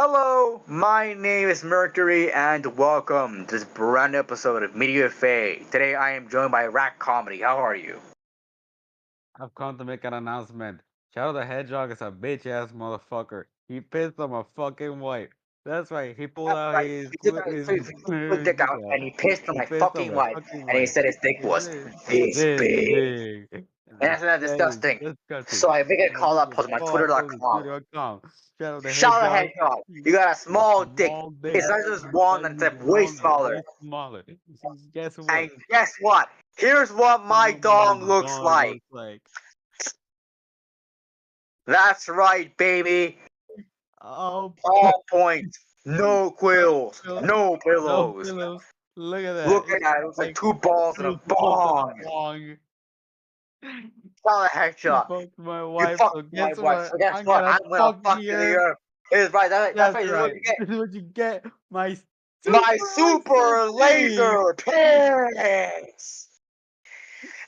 Hello, my name is Mercury, and welcome to this brand new episode of Media Faye. Today I am joined by RAT Comedy. How are you? I've come to make an announcement. Shadow the Hedgehog is a bitch ass motherfucker. He pissed on my fucking wife. That's right. He pulled That's out right. his He took out his dick out yeah. and he pissed on He my pissed on fucking my wife, fucking and he wife. said his dick was This, this this big. big. And that's not That is disgusting. disgusting. So I make a And I call think up it's post on my called twitter.com. studio.com. Shadow the Shout out Hedgehog. hedgehog. You got a A small dick. small It's dick. not just one That and is it's way one smaller. way smaller. Guess what? And guess what? Here's what my What my dong looks dog like. looks like. That's right, baby. Oh, All points. No no quills. pillows. No No pillows. pillows. Look at that. Look at It's that. It looks like like two balls and a two balls and a bong. bong. Tell the heck You shot. fucked my You wife, fucked so my guess wife. what? So guess I'm what? gonna I'm gonna fuck fuck you in the you. ear. It's right. That's That's right. This is what right. you get. This is what you get. My My super laser super dick. laser piss.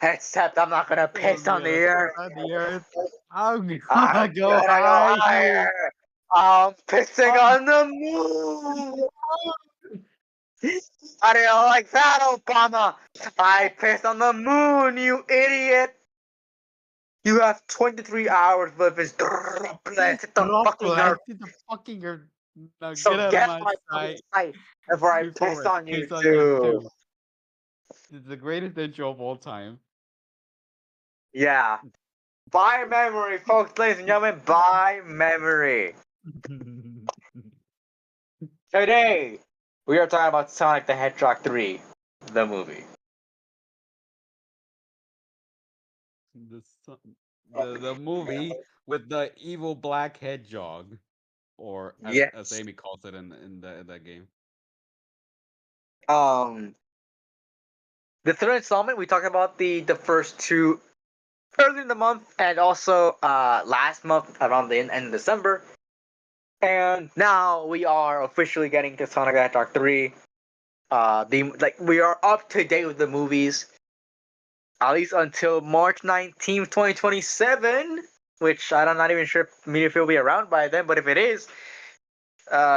Except I'm not gonna On piss the on the earth. earth. On the earth. I'm I'm gonna go gonna go higher. higher. I'm pissing I'm on the moon. How do you like that, Obama? I pissed on the moon, you idiot! You have 23 hours with this droplets hit the fucking earth. droplets in the fucking earth. Now So get out of get my my fucking sight sight before I before piss I on you piss on you too. too. It's the greatest intro of all time. Yeah. By memory, folks, ladies and gentlemen, by memory. Today, we are talking about Sonic the Hedgehog 3, the movie. the son- the movie with the evil black hedgehog, or as Yes. Amy calls it in that game. Um, the third installment, we talked about the first two early in the month and also last month around the end of December. And now we are officially getting to Sonic the Hedgehog 3. We are up to date with the movies, at least until March 19th, 2027, which I'm not even sure if Media will be around by then, but if it is,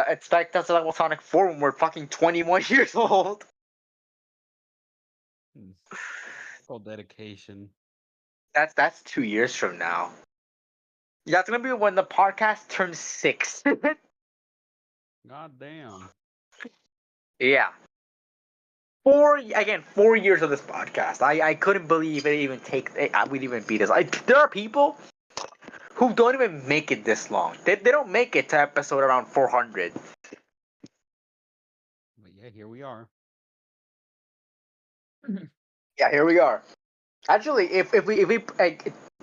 expect us to level Sonic 4 when we're fucking 21 years old. Hmm. Called dedication. That's 2 years from now. That's gonna be when the podcast turns 6. God damn. Yeah. 4 years of this podcast. I couldn't believe it even we'd even beat us. There are people who don't even make it this long. They don't make it to episode around 400. But yeah, here we are. Yeah, here we are. Actually, if we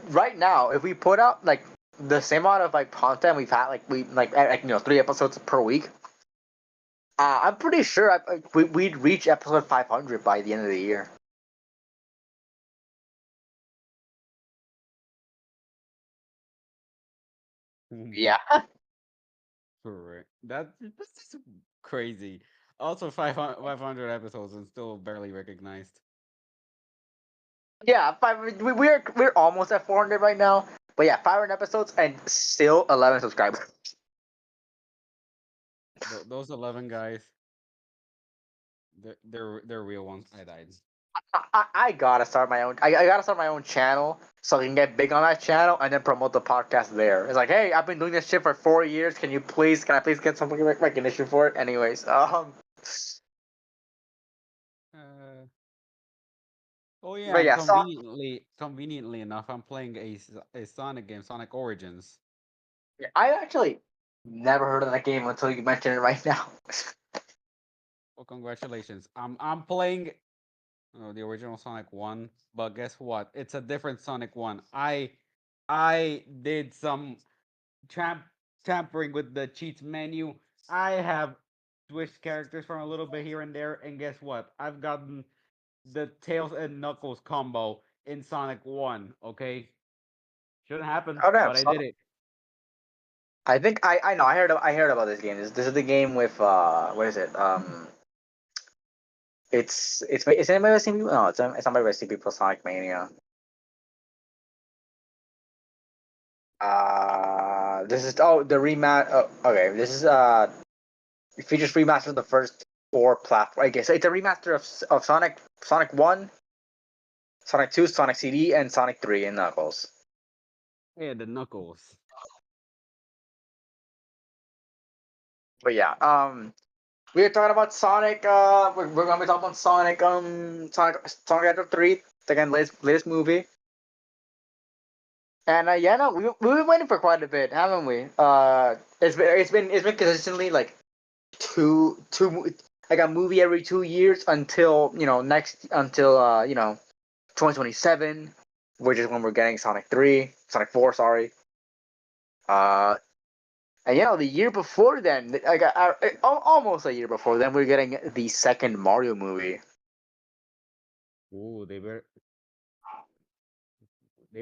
right now, if we put out like the same amount of like content we've had, like 3 episodes per week, I'm pretty sure we'd reach episode 500 by the end of the year. Yeah. Correct. That's just crazy. Also, 500 episodes and still barely recognized. Yeah, we're almost at 400 right now. But yeah, 500 episodes and still 11 subscribers. Those 11 guys, they're real ones. I died. I gotta start my own. I gotta start my own channel so I can get big on that channel and then promote the podcast there. It's like, hey, I've been doing this shit for 4 years. Can I please get some recognition for it? Anyways, Uh, oh yeah, but and yeah, so conveniently enough, I'm playing a Sonic game, Sonic Origins. I actually never heard of that game until you mentioned it right now. Well, congratulations. I'm playing the original Sonic 1, but guess what? It's a different Sonic 1. I did some tramp tampering with the cheats menu. I have switched characters from a little bit here and there, and guess what? I've gotten the Tails and Knuckles combo in Sonic 1, okay? Shouldn't happen, Oh damn! but I did it. I think I know I heard about this game. This is the game with what is it? It's anybody seen people? No, it's somebody with people Sonic Mania. This is the rematch. Okay, this is it features remaster of the first four platforms. I guess it's a remaster of Sonic One, Sonic Two, Sonic CD, and Sonic Three and Knuckles. Yeah, the Knuckles. But yeah, we are talking about Sonic. We're gonna be talking about Sonic. Sonic Hedgehog 3, again, latest movie. And yeah, no, we've been waiting for quite a bit, haven't we? It's been consistently like like a movie every 2 years until next until 2027, which is when we're getting Sonic 4, sorry. Uh, and the year before then, like almost a year before then, we're getting the second Mario movie. Ooh, they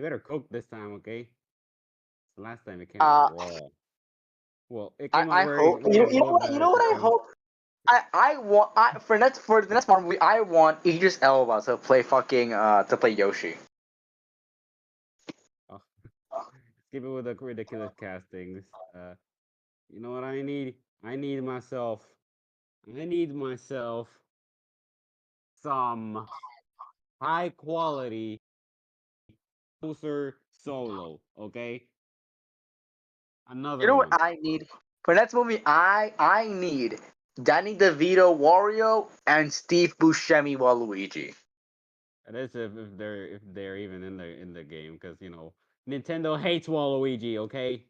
better cook this time, okay? The last time it came out Uh, raw. Well, it came out I very hope very you know well what better to I be. hope. For the next Mario movie, I want Idris Elba to play Yoshi. Oh, skip it with the ridiculous castings. You know what I need? I need myself. I need myself some high quality Bowser solo. Okay, You another know what one. I need for the next movie? I need Danny DeVito Wario and Steve Buscemi Waluigi. That is if they're even in the game, because Nintendo hates Waluigi. Okay.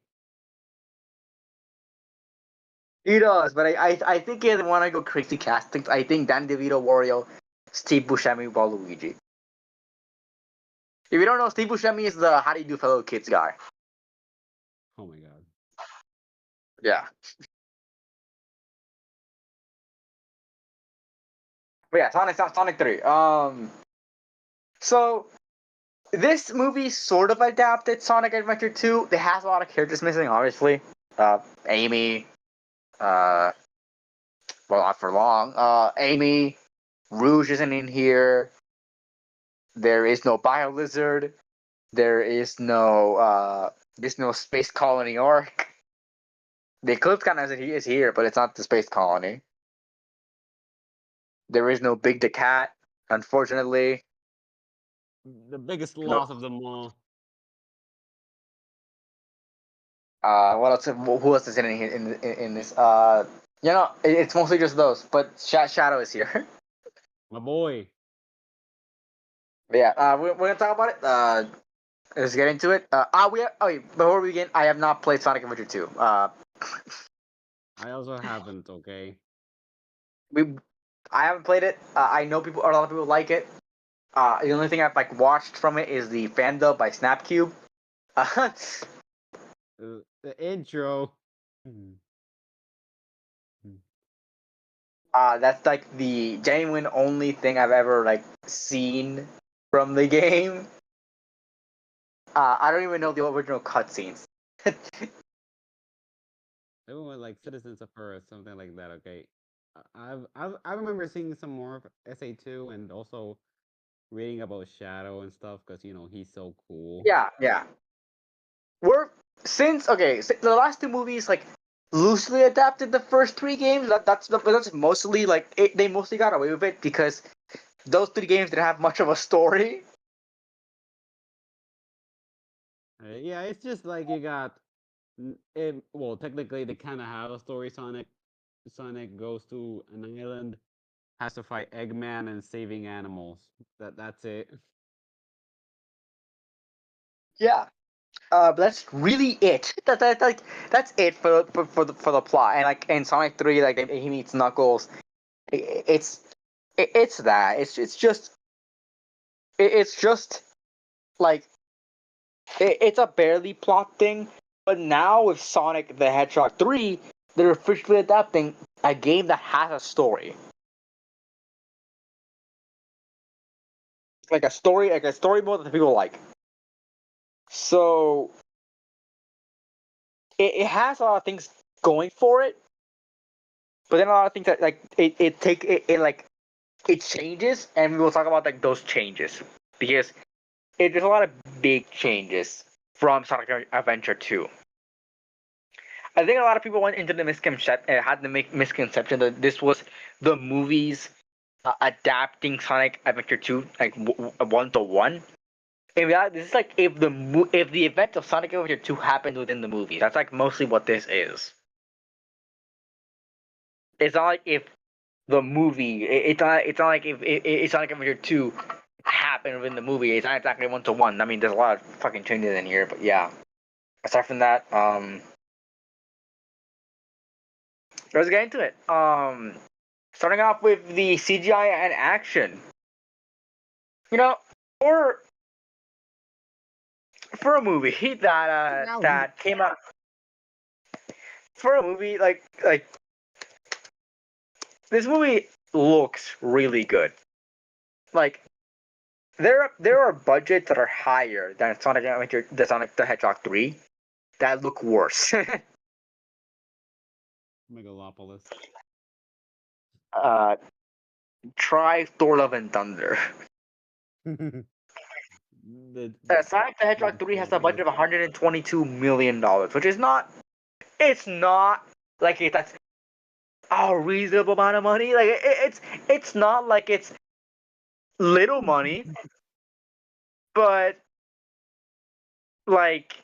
He does, but I think he doesn't want to go crazy castings. I think Danny DeVito Wario, Steve Buscemi Waluigi. If you don't know, Steve Buscemi is the How Do You Do Fellow Kids guy. Oh my god. Yeah. But yeah, Sonic 3. So this movie sort of adapted Sonic Adventure 2. It has a lot of characters missing, obviously. Amy, uh, well, not for long. Amy, Rouge isn't in here. There is no Bio Lizard. There is no space colony arc. The Eclipse kind of is here, but it's not the space colony. There is no Big the Cat, unfortunately. The biggest No. loss of them all. What else? Who else is in this? It's mostly just those. But Shadow is here. My boy. But yeah, we're gonna talk about it. Let's get into it. Before we begin, I have not played Sonic Adventure 2. I also haven't. Okay. We, I haven't played it. I know a lot of people like it. The only thing I've watched from it is the fan dub by Snapcube. The intro. Hmm. That's the genuine only thing I've ever seen from the game. I don't even know the original cutscenes. They were like Citizens of Earth, something like that. Okay. I remember seeing some more of SA2 and also reading about Shadow and stuff, because he's so cool. Yeah, yeah. We're since the last two movies loosely adapted the first three games. That's mostly they mostly got away with it because those three games didn't have much of a story. Yeah, it's just like you got. Well, technically, they kind of have a story. Sonic goes to an island, has to fight Eggman and saving animals. That's it. Yeah. But that's really it. That's it for the plot. And in Sonic 3, he meets Knuckles. It's it's that. It's just like it's a barely plot thing. But now with Sonic the Hedgehog 3, they're officially adapting a game that has a story. Like a story mode that people like. So it has a lot of things going for it, but then a lot of things that it changes, and we will talk about those changes because there's a lot of big changes from Sonic Adventure 2. I think a lot of people went into the misconception, had the misconception that this was the movies adapting Sonic Adventure 2 like 1-to-1. In reality, this is like if the event of Sonic Adventure 2 happened within the movie. That's like mostly what this is. It's not like if the movie. It's not like if Sonic Adventure 2 happened within the movie. It's not exactly 1-to-1. I mean, there's a lot of fucking changes in here, but yeah. Aside from that, let's get into it. Starting off with the CGI and action. You know, for for a movie that came out for a movie like this movie looks really good. Like there are budgets that are higher than Sonic the Hedgehog 3 that look worse. Megalopolis. uh, Try Thor: Love and Thunder. the Sonic the Hedgehog 3 has a budget of $122 million, which is not. It's not like that's a reasonable amount of money. Like it's not like it's little money, but like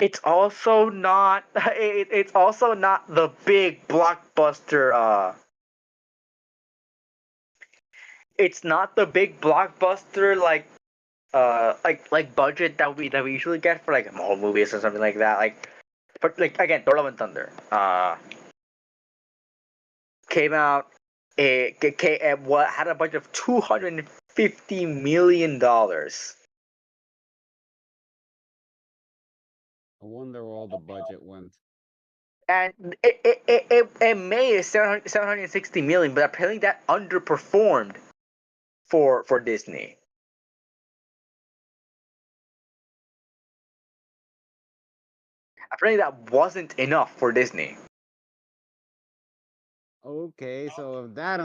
it's also not the big blockbuster. It's not the big blockbuster like budget that we usually get for like Marvel movies or something like that. But like again, Thor: Love and Thunder came out. What had a budget of $250 million. I wonder where all the budget went. And it made 760 million, but apparently that underperformed for Disney. Apparently that wasn't enough for Disney. Okay, so if that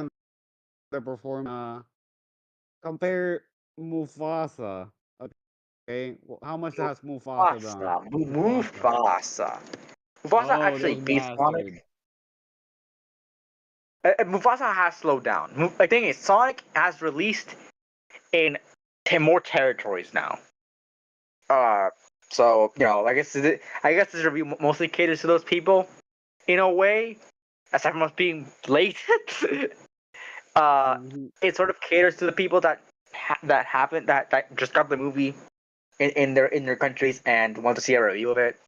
underperformed, compare Mufasa. Okay, how much has Mufasa done? Mufasa. Mufasa Oh, actually those beat Sonic. bastards. Mufasa has slowed down. The thing is, Sonic has released in more territories now. Uh, so I guess this review mostly caters to those people in a way. Aside from us being late, Mhm. it sort of caters to the people that haven't that just got the movie in their countries and want to see a review of it.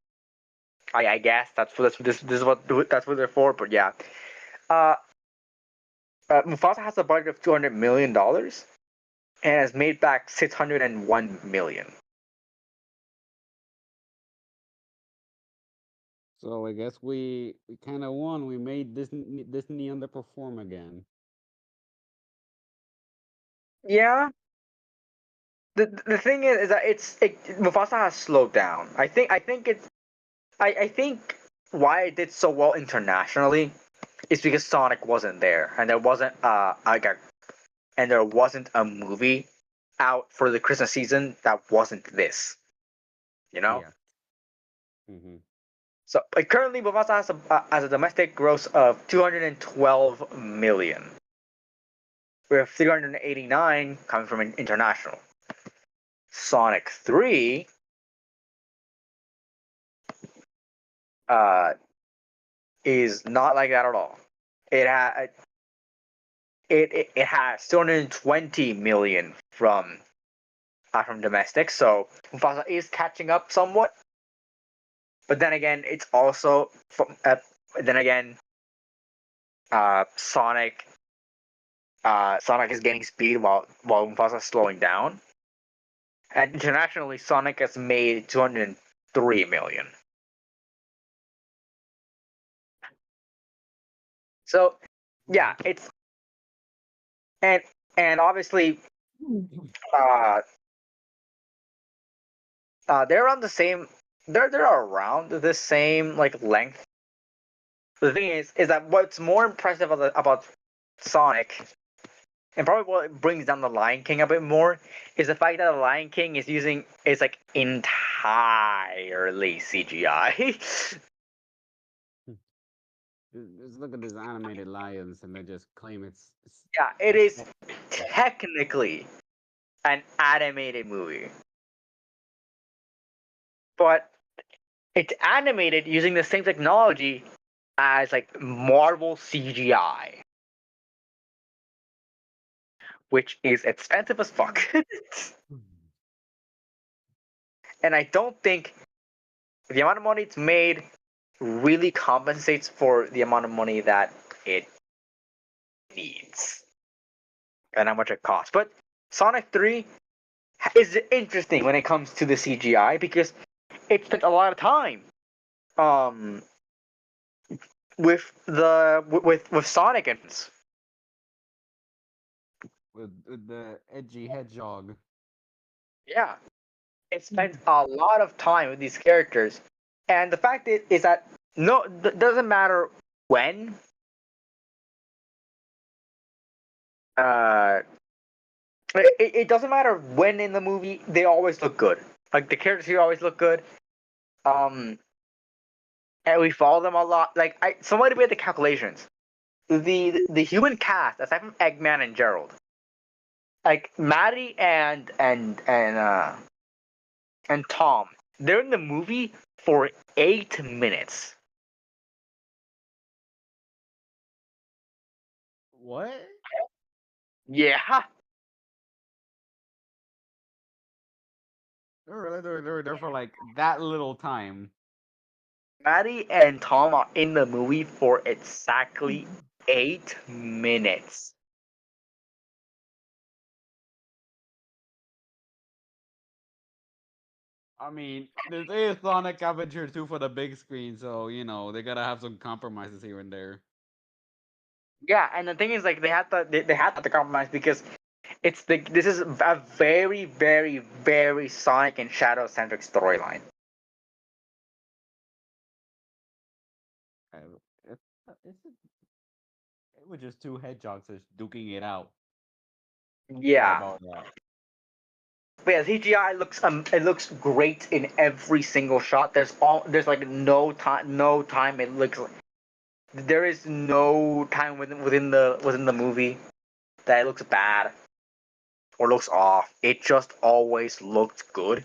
I guess that's what they're for. But yeah, uh, Mufasa has a budget of $200 million and has made back 601 million. So I guess we kind of won. We made Disney underperform again. Yeah, the thing is that Mufasa has slowed down. I think why it did so well internationally is because Sonic wasn't there and there wasn't a movie out for the Christmas season that wasn't this. You know. Yeah. Hmm. So currently, Mufasa has a domestic gross of 212 million, with 389 coming from international. Sonic 3 uh, is not like that at all. It ha- it has 220 million from domestic, so Mufasa is catching up somewhat. But then again, it's also from then again, Sonic Sonic is gaining speed while Mufasa is slowing down. And internationally, Sonic has made 203 million. So yeah, it's and and obviously uh they're around the same they're around the same like length. The thing is that what's more impressive about Sonic, and probably what brings down the Lion King a bit more, is the fact that the Lion King is like entirely CGI. Just look at these animated lions, and they just claim it's Yeah, it it's is technically an animated movie, but it's animated using the same technology as like Marvel CGI, which is expensive as fuck. And I don't think the amount of money it's made really compensates for the amount of money that it needs and how much it costs. But Sonic 3 is interesting when it comes to the CGI because it spent a lot of time um with Sonic and with the edgy hedgehog. yeah, it spent a lot of time with these characters, and the fact is that no, doesn't matter when uh it doesn't matter when in the movie they always look good. Like the characters here always look good. Um, and we follow them a lot. Like somebody made the calculations. The human cast aside from Eggman and Gerald, like Maddie and Tom, they're in the movie for 8 minutes. What? Yeah, They're there for like that little time. Maddie and Tom are in the movie for exactly 8 minutes. I mean, this is Sonic Adventure 2 for the big screen, so you know they gotta have some compromises here and there. Yeah, and the thing is, like, they had to compromise because this is a very, very, very Sonic and Shadow centric storyline. Uh, It's, it was just two hedgehogs just duking it out. Sorry Yeah, about that. but yeah, CGI looks it looks great in every single shot. There's like no time it looks like there is no time within the movie that it looks bad or looks off. It just always looked good.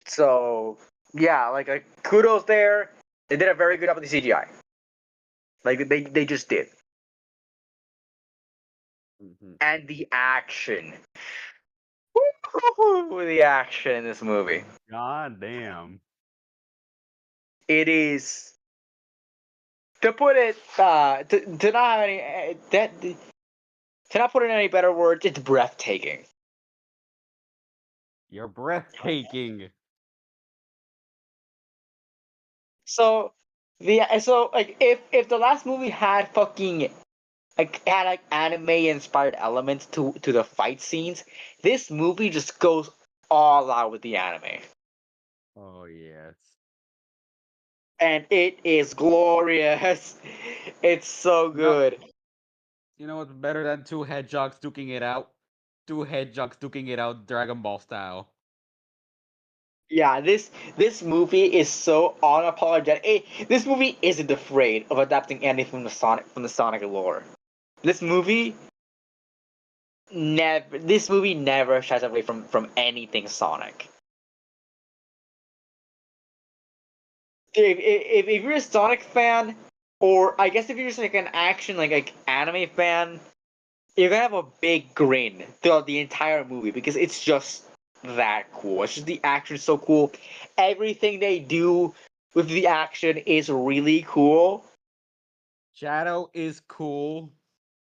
So yeah, like kudos there. They did a very good job with the CGI. Like they just did. Hmm. And the action. Woo, the action in this movie. God damn. It is to put it to not have any that to not put it in any better words, it's breathtaking. You're breathtaking. So so like if the last movie had fucking like anime inspired elements to the fight scenes, this movie just goes all out with the anime. Oh yes. And it is glorious. It's so You know, good. you know what's better than two hedgehogs duking it out? Two hedgehogs duking it out Dragon Ball style. Yeah, this movie is so unapologetic. This movie isn't afraid of adapting anything from the Sonic lore. This movie never shies away from anything Sonic. If you're a Sonic fan, or I guess if you're just like an action like anime fan, you're gonna have a big grin throughout the entire movie because it's just that cool. It's just the action is so cool. Everything they do with the action is really cool. Shadow is cool.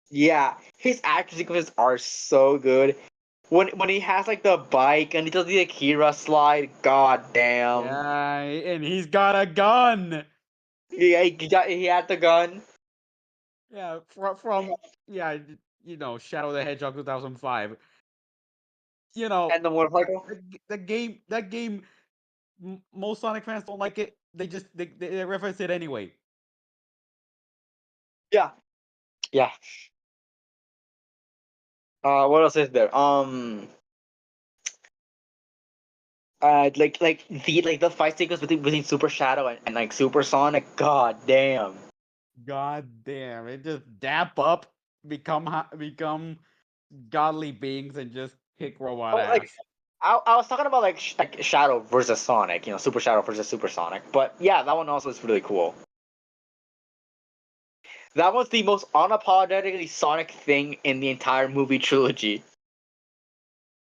Yeah, his action sequences are so good. When he has like the bike and he does the Akira slide, god damn. Yeah, and he's got a gun. Yeah, he had the gun Yeah, from yeah, you know, Shadow the Hedgehog 2005. You know, and the motorcycle. that game most Sonic fans don't like it. They reference it anyway. Yeah, yeah. What else is there? the fight sequence between Super Shadow and like Super Sonic. God damn. God damn! It just dap up, become godly beings, and just kick robot Oh, like ass. I was talking about like Shadow versus Sonic, Super Shadow versus Super Sonic. But yeah, that one also is really cool. That was the most unapologetically Sonic thing in the entire movie trilogy.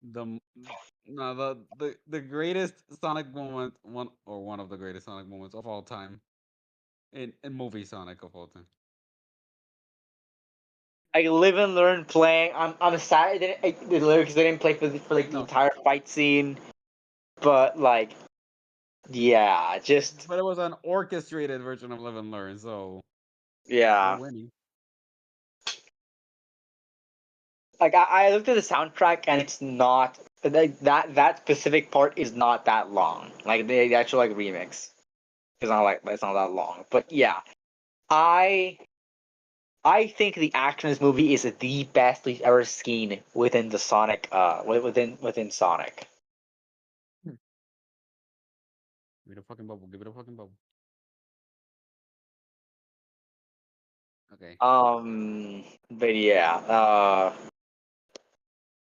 The m- no the greatest Sonic moment, one of the greatest Sonic moments of all time in movie Sonic of all time. I live and learn playing. I'm sad the lyrics didn't play for like the No, entire fight scene, but like yeah, just but it was an orchestrated version of Live and Learn, so we're yeah. winning. Like I looked at the soundtrack and it's not like that specific part is not that long. Like the actual like remix is not like it's not that long. But yeah, I I think the action in this movie is the best we've ever seen within the Sonic within Sonic. Hmm. Give it a fucking bubble. Give it a fucking bubble. Okay. But yeah,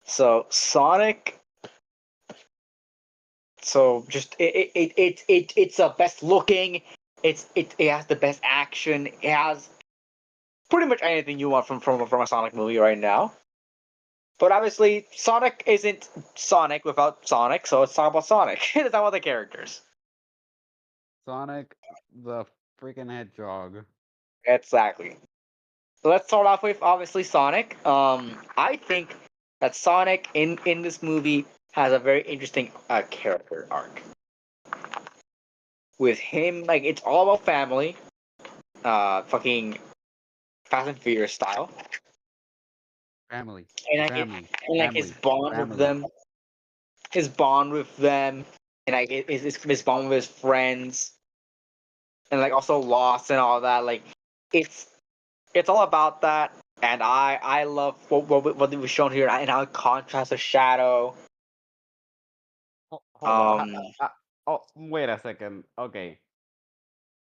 so Sonic. So just it's the best looking. It has the best action. It has pretty much anything you want from a Sonic movie right now. But obviously, Sonic isn't Sonic without Sonic, so let's talk about Sonic. Let's talk about the characters. Sonic the freaking Hedgehog. Exactly. So let's start off with obviously Sonic. I think that Sonic in this movie has a very interesting character arc. With him, like it's all about family, fucking Fast and Furious style, Family. and Family. like Family. Family. his bond with them, and like his bond with his friends, and like also lost and all that. Like it's it's all about that, and I love what was shown here and how it contrasts with Shadow. Hold on. Um, Oh, wait a second. Okay.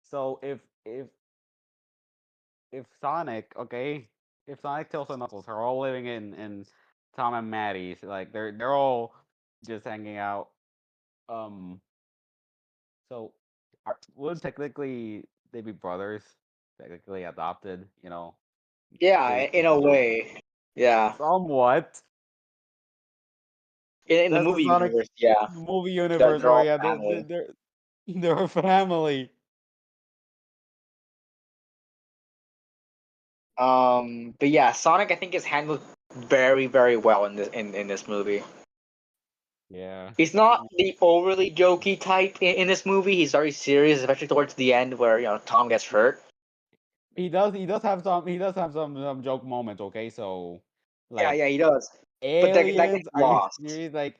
So if Sonic, okay, if Sonic, Tails, and Knuckles are all living in Tom and Maddie's, like they're all just hanging out. Um, so would technically they be brothers, technically adopted? yeah, They in a way, yeah. somewhat. In the That's the movie Sonic universe, yeah, movie universe. they're Oh all yeah, family. they're a family. But yeah, Sonic I think is handled very well in this movie. Yeah. He's not the overly jokey type in this movie. He's very serious, especially towards the end where Tom gets hurt. He does have some joke moments, okay? So Yeah, like yeah, he does. But that aliens, gets are you lost. serious? Like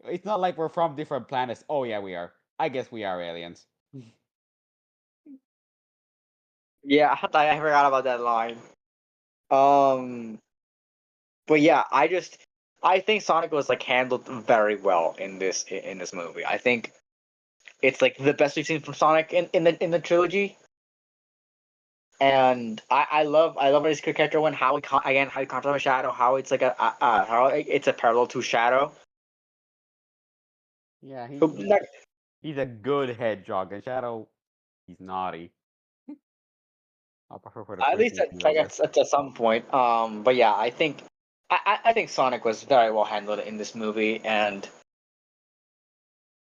it's not like we're from different planets. Oh yeah, we are. I guess we are aliens. Yeah, I forgot about that line. Um, but yeah, I think Sonic was like handled very well in this movie. I think it's like the best we've seen from Sonic in the trilogy. And I love his character when how again how he contrasts with Shadow, how it's like how it's a parallel to Shadow. Yeah, So, he's a good hedgehog, and Shadow, he's naughty. I'll prefer for the at least freaking at, two, I like guess. at some point. But yeah, I think I think Sonic was very well handled in this movie, and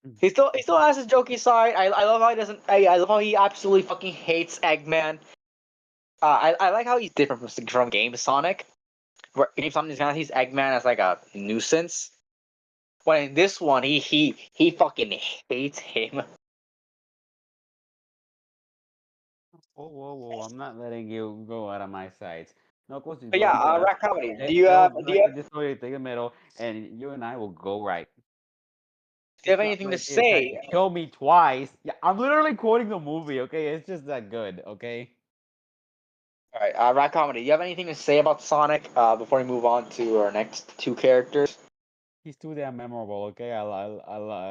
Mm. he still has his jokey side. I love how he doesn't. I love how he absolutely fucking hates Eggman. I like how he's different from Game Sonic. Where Game Sonic is kind of sees Eggman as like a nuisance. But in this one, he fucking hates him. Whoa, whoa, whoa! I'm not letting you go out of my sights. Knuckles, just But go yeah, to the left. Rat Comedy. Like, just go take the middle, and you and I will go right. Do you have It's not anything to like it had say? to kill me twice. Yeah, I'm literally quoting the movie. Okay, it's just that good. Okay. All right, Rat Comedy. Do you have anything to say about Sonic before we move on to our next two characters? He's too damn memorable. Okay, I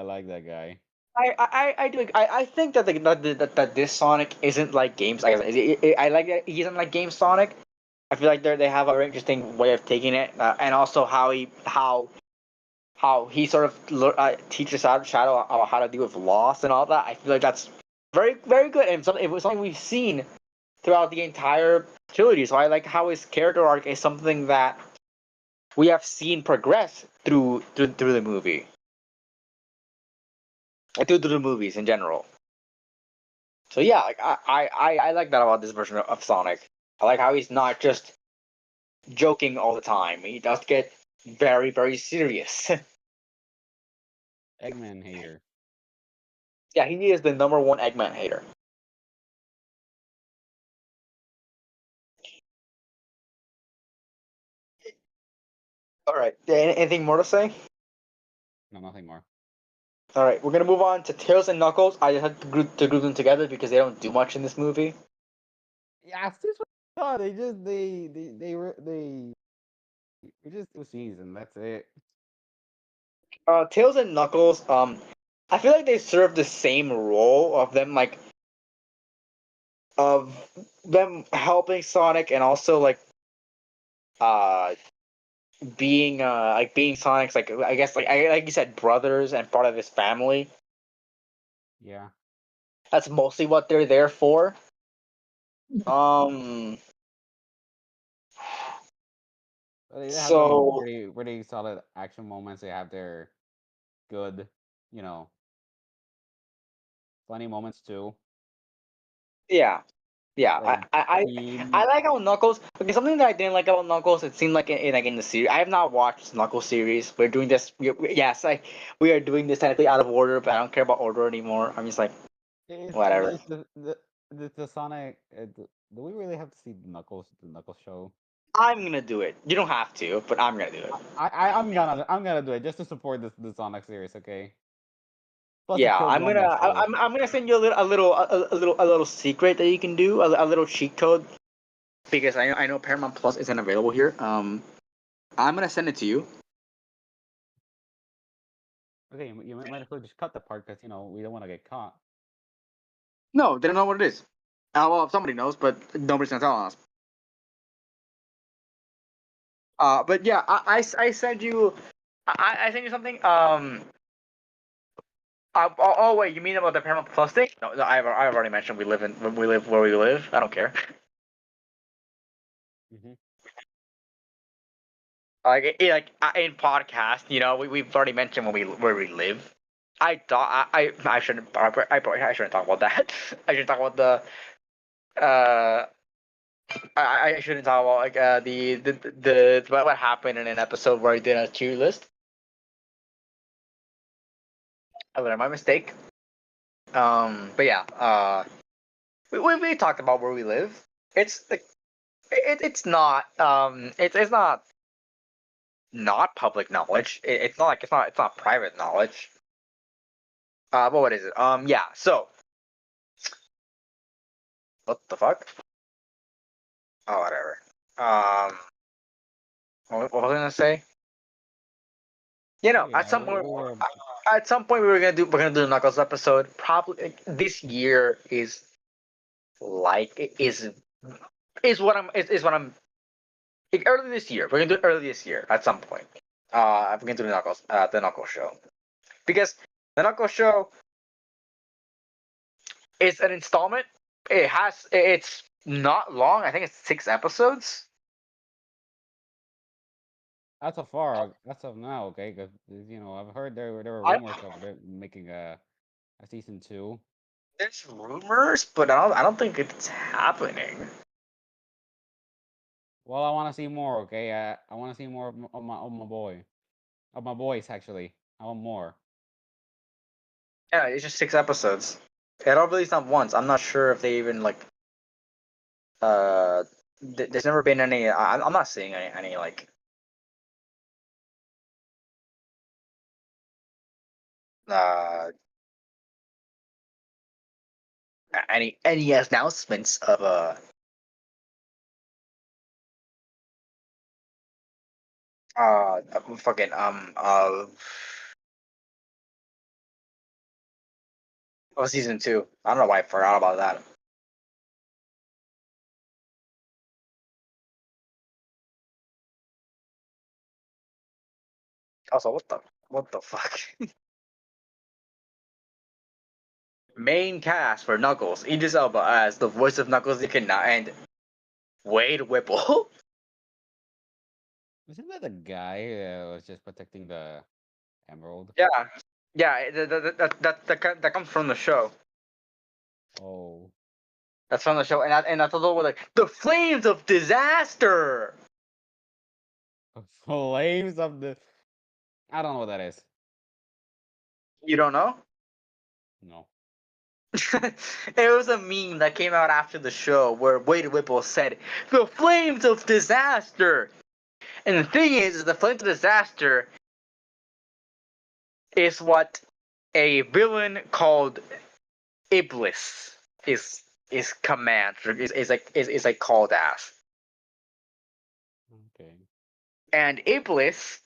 like that guy. I do. I think that that this Sonic isn't like games. I like that he isn't like Game Sonic. I feel like they have a very interesting way of taking it, and also how he sort of teaches Shadow about how to deal with loss and all that. I feel like that's very good, and something it was something we've seen throughout the entire trilogy. So I like how his character arc is something that we have seen progress through the movie, through the movies in general. So yeah, like I like that about this version of Sonic. I like how he's not just joking all the time. He does get very serious. Eggman hater. Yeah, he is the number one Eggman hater. All right, anything more to say? No, nothing more. All right, we're gonna move on to Tails and Knuckles. I just had to group them together because they don't do much in this movie. Yeah, this was thought they just they were just 2 scenes and that's it. Tails and Knuckles. I feel like they serve the same role of them of them helping Sonic and also uh being Sonic's I guess like you said brothers and part of his family. Yeah. That's mostly what they're there for. Um. They have some So pretty solid action moments. They have their good, you know, funny moments too. yeah, yeah. Like I he, like how Knuckles. Okay, something that I didn't like about Knuckles. It seemed like in the series. I have not watched Knuckles series. We're doing this. Yes, we are doing this technically out of order, but I don't care about order anymore. I'm just like whatever. it's the Sonic. Do we really have to see the Knuckles show? I'm gonna do it. You don't have to, but I'm gonna do it. I'm gonna do it just to support the Sonic series. Okay. Plus, it Yeah, killed Gumball too. I'm gonna send you a little secret that you can do, a little cheat code because I know Paramount Plus isn't available here. I'm gonna send it to you. Okay, you might as well just cut the part because we don't want to get caught. No, they don't know what it is. Well, somebody knows, but nobody's gonna tell us. But yeah, I sent you, I sent you something. Oh wait, you mean about the Paramount Plus thing? No, I've already mentioned we live where we live. I don't care. Hmm. In podcast, we've already mentioned where we live. I thought I shouldn't I shouldn't talk about that. I should talk about the uh I shouldn't talk about the what happened in an episode where I did a tier list. I learned my mistake. But yeah, we talked about where we live. It's like it's not it's not public knowledge. It's not like it's not private knowledge. But what is it? Yeah. So what the fuck? Oh, whatever. What was I gonna say? Yeah, At some point we're gonna do the Knuckles episode. Probably this year like is what I'm early this year. We're gonna do it early this year at some point. We're gonna do the Knuckles show because the Knuckles show is an installment. It's not long. I think it's 6 episodes. that's of now. Okay, because I've heard there were I rumors of them making a season two. There's rumors, but I don't think it's happening. Well, I want to see more. Okay, I want to see more of my boys actually. I want more. Yeah, it's just 6 episodes. It all released on once. I'm not sure if they even uh. There's never been any. I'm not seeing any uh any announcements of fucking oh, season 2. I don't know why I forgot about that. Also, what the fuck? Main cast for Knuckles: Idris Elba as the voice of Knuckles the Echidna and Wade Whipple. Isn't that the guy who was just protecting the emerald? Yeah, yeah, that comes from the show. Oh. That's from the show, and that's also like the flames of disaster. Flames of the. I don't know what that is. You don't know? No. It was a meme that came out after the show where Wade Whipple said, "The flames of disaster." And the thing is the flames of disaster is what a villain called Iblis is command is like called as. Okay. And Iblis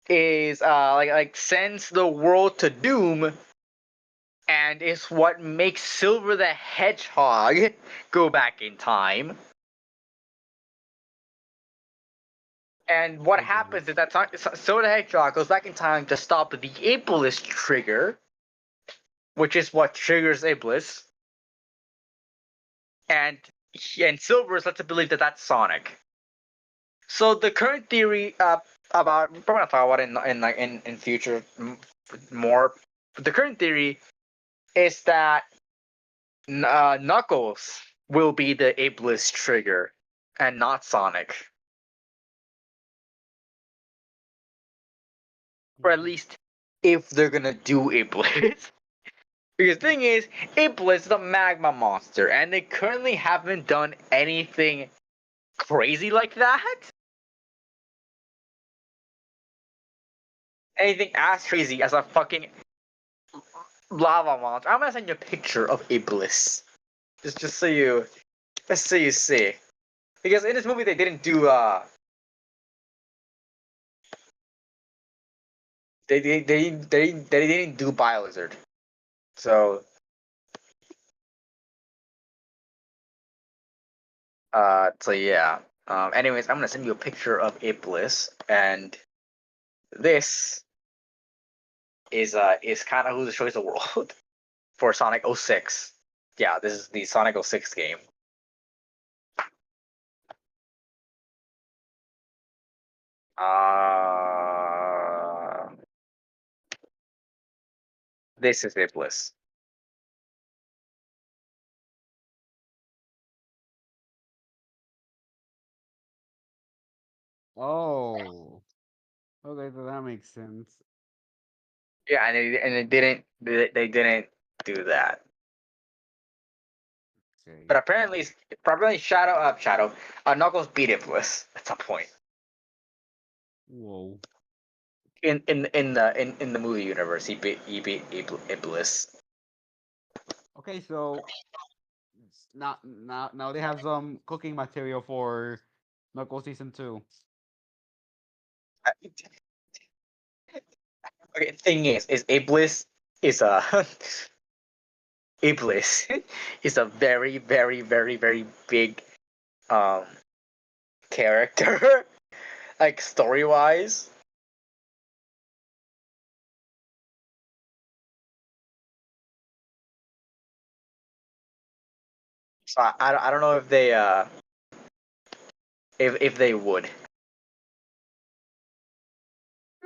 is like sends the world to doom and is what makes Silver the Hedgehog go back in time. And what Oh goodness. happens is that Silver the Hedgehog goes back in time to stop the Iblis trigger, which is what triggers Iblis. And Silver is led to believe that that's Sonic. So the current theory about we're probably gonna talk about it in future more. But the current theory is that Knuckles will be the Iblis trigger and not Sonic, or at least if they're gonna do Iblis. Because the thing is, Iblis is a magma monster, and they currently haven't done anything crazy like that. Anything as crazy as a fucking lava monster. I'm gonna send you a picture of Iblis, just so you see. Because in this movie they didn't do they didn't do Biolizard. So yeah. Anyways, I'm gonna send you a picture of Iblis, and this is kind of who destroys the world for Sonic 06. Yeah, this is the Sonic 06 game. Uh, this is Iblis. Oh. Okay, so that makes sense. Yeah, and they didn't do that. Okay. But apparently, probably Shadow, Knuckles beat Iblis at some point Whoa. in the movie universe. He beat Iblis. Okay, so now they have some cooking material for Knuckles season 2. Okay, thing is Iblis is a Iblis is a very big um character, like story wise. So I don't know if they would.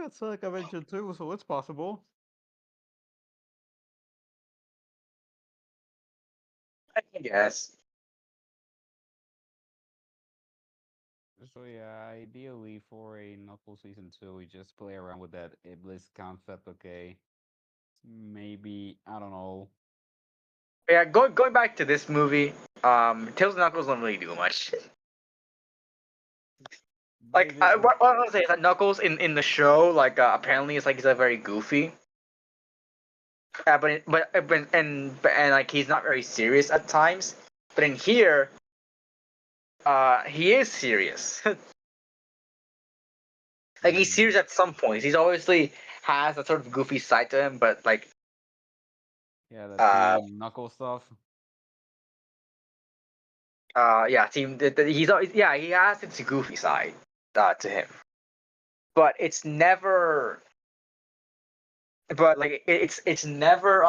It's like I mentioned too, so it's possible. I guess. So yeah, ideally for a Knuckles season 2, we just play around with that Iblis concept, okay? Maybe I don't know. Yeah, going back to this movie, Tails and Knuckles don't really do much. They Like, did what I was say is that Knuckles in the show, like, apparently it's like he's a very goofy, but like he's not very serious at times. But in here, he is serious. Like he's Mm. serious at some points. He's obviously has a sort of goofy side to him, but like Yeah, the uh team knuckle stuff. yeah, team. Yeah, he has its goofy side to him, but it's never. But like it's never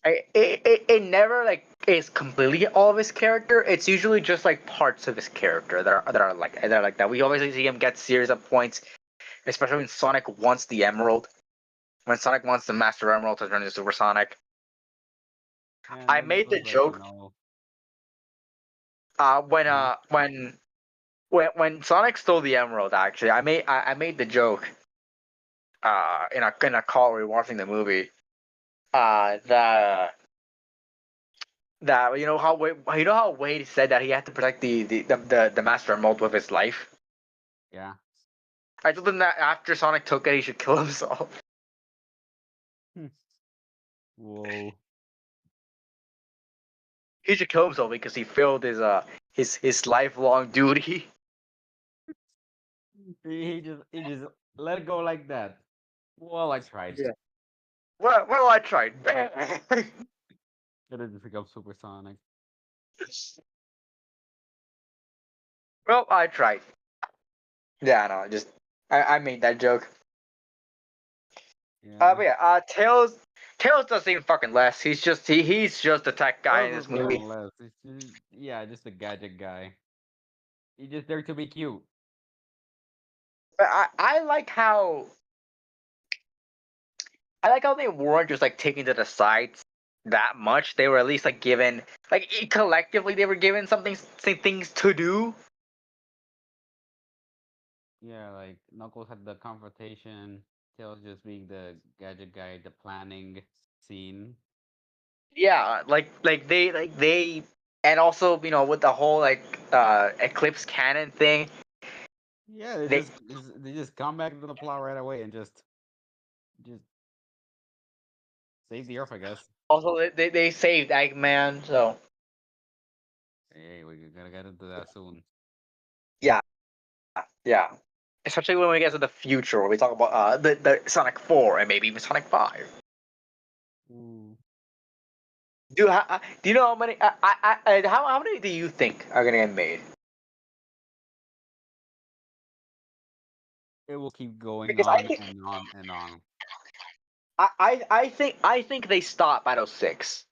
it never like is completely all of his character. It's usually just like parts of his character that are like that. We always see him get serious at points, especially when Sonic wants the Emerald. When Sonic wants the Master Emerald to turn into Super Sonic. Yeah, and I then it made the was like, joke when huh? when Sonic stole the Emerald. Actually, I made the joke in a call we were watching the movie that you know how Wade said that he had to protect the Master Emerald with his life. Yeah. I told him that after Sonic took it, he should kill himself. Hmm. Whoa. He should kill himself because he failed his lifelong duty. He just let it go like that. Well, I tried. Yeah. Well, I tried. It just become supersonic. Well, I tried. Yeah, no, just I made that joke. Yeah. But yeah, Tails doesn't even fucking less. He's just the tech guy Tails in this doesn't even movie. less. Yeah, just a gadget guy. He's just there to be cute. But I like how they weren't just like taking to the sides that much. They were at least like given like collectively they were given some things to do. Yeah, like Knuckles had the confrontation. Tails just being the gadget guy, the planning scene. Yeah, like they and also with the whole like Eclipse cannon thing. Yeah, They they just come back into the plot right away and just save the Earth, I guess. also they saved Eggman, so Hey, we're gonna get into that soon. yeah, yeah. Especially when we get to the future, where we talk about the Sonic 4 and maybe even Sonic 5. Ooh. Do you know how many? How many do you think are gonna get made? It will keep going Because on and on and on. I think they stop at 06.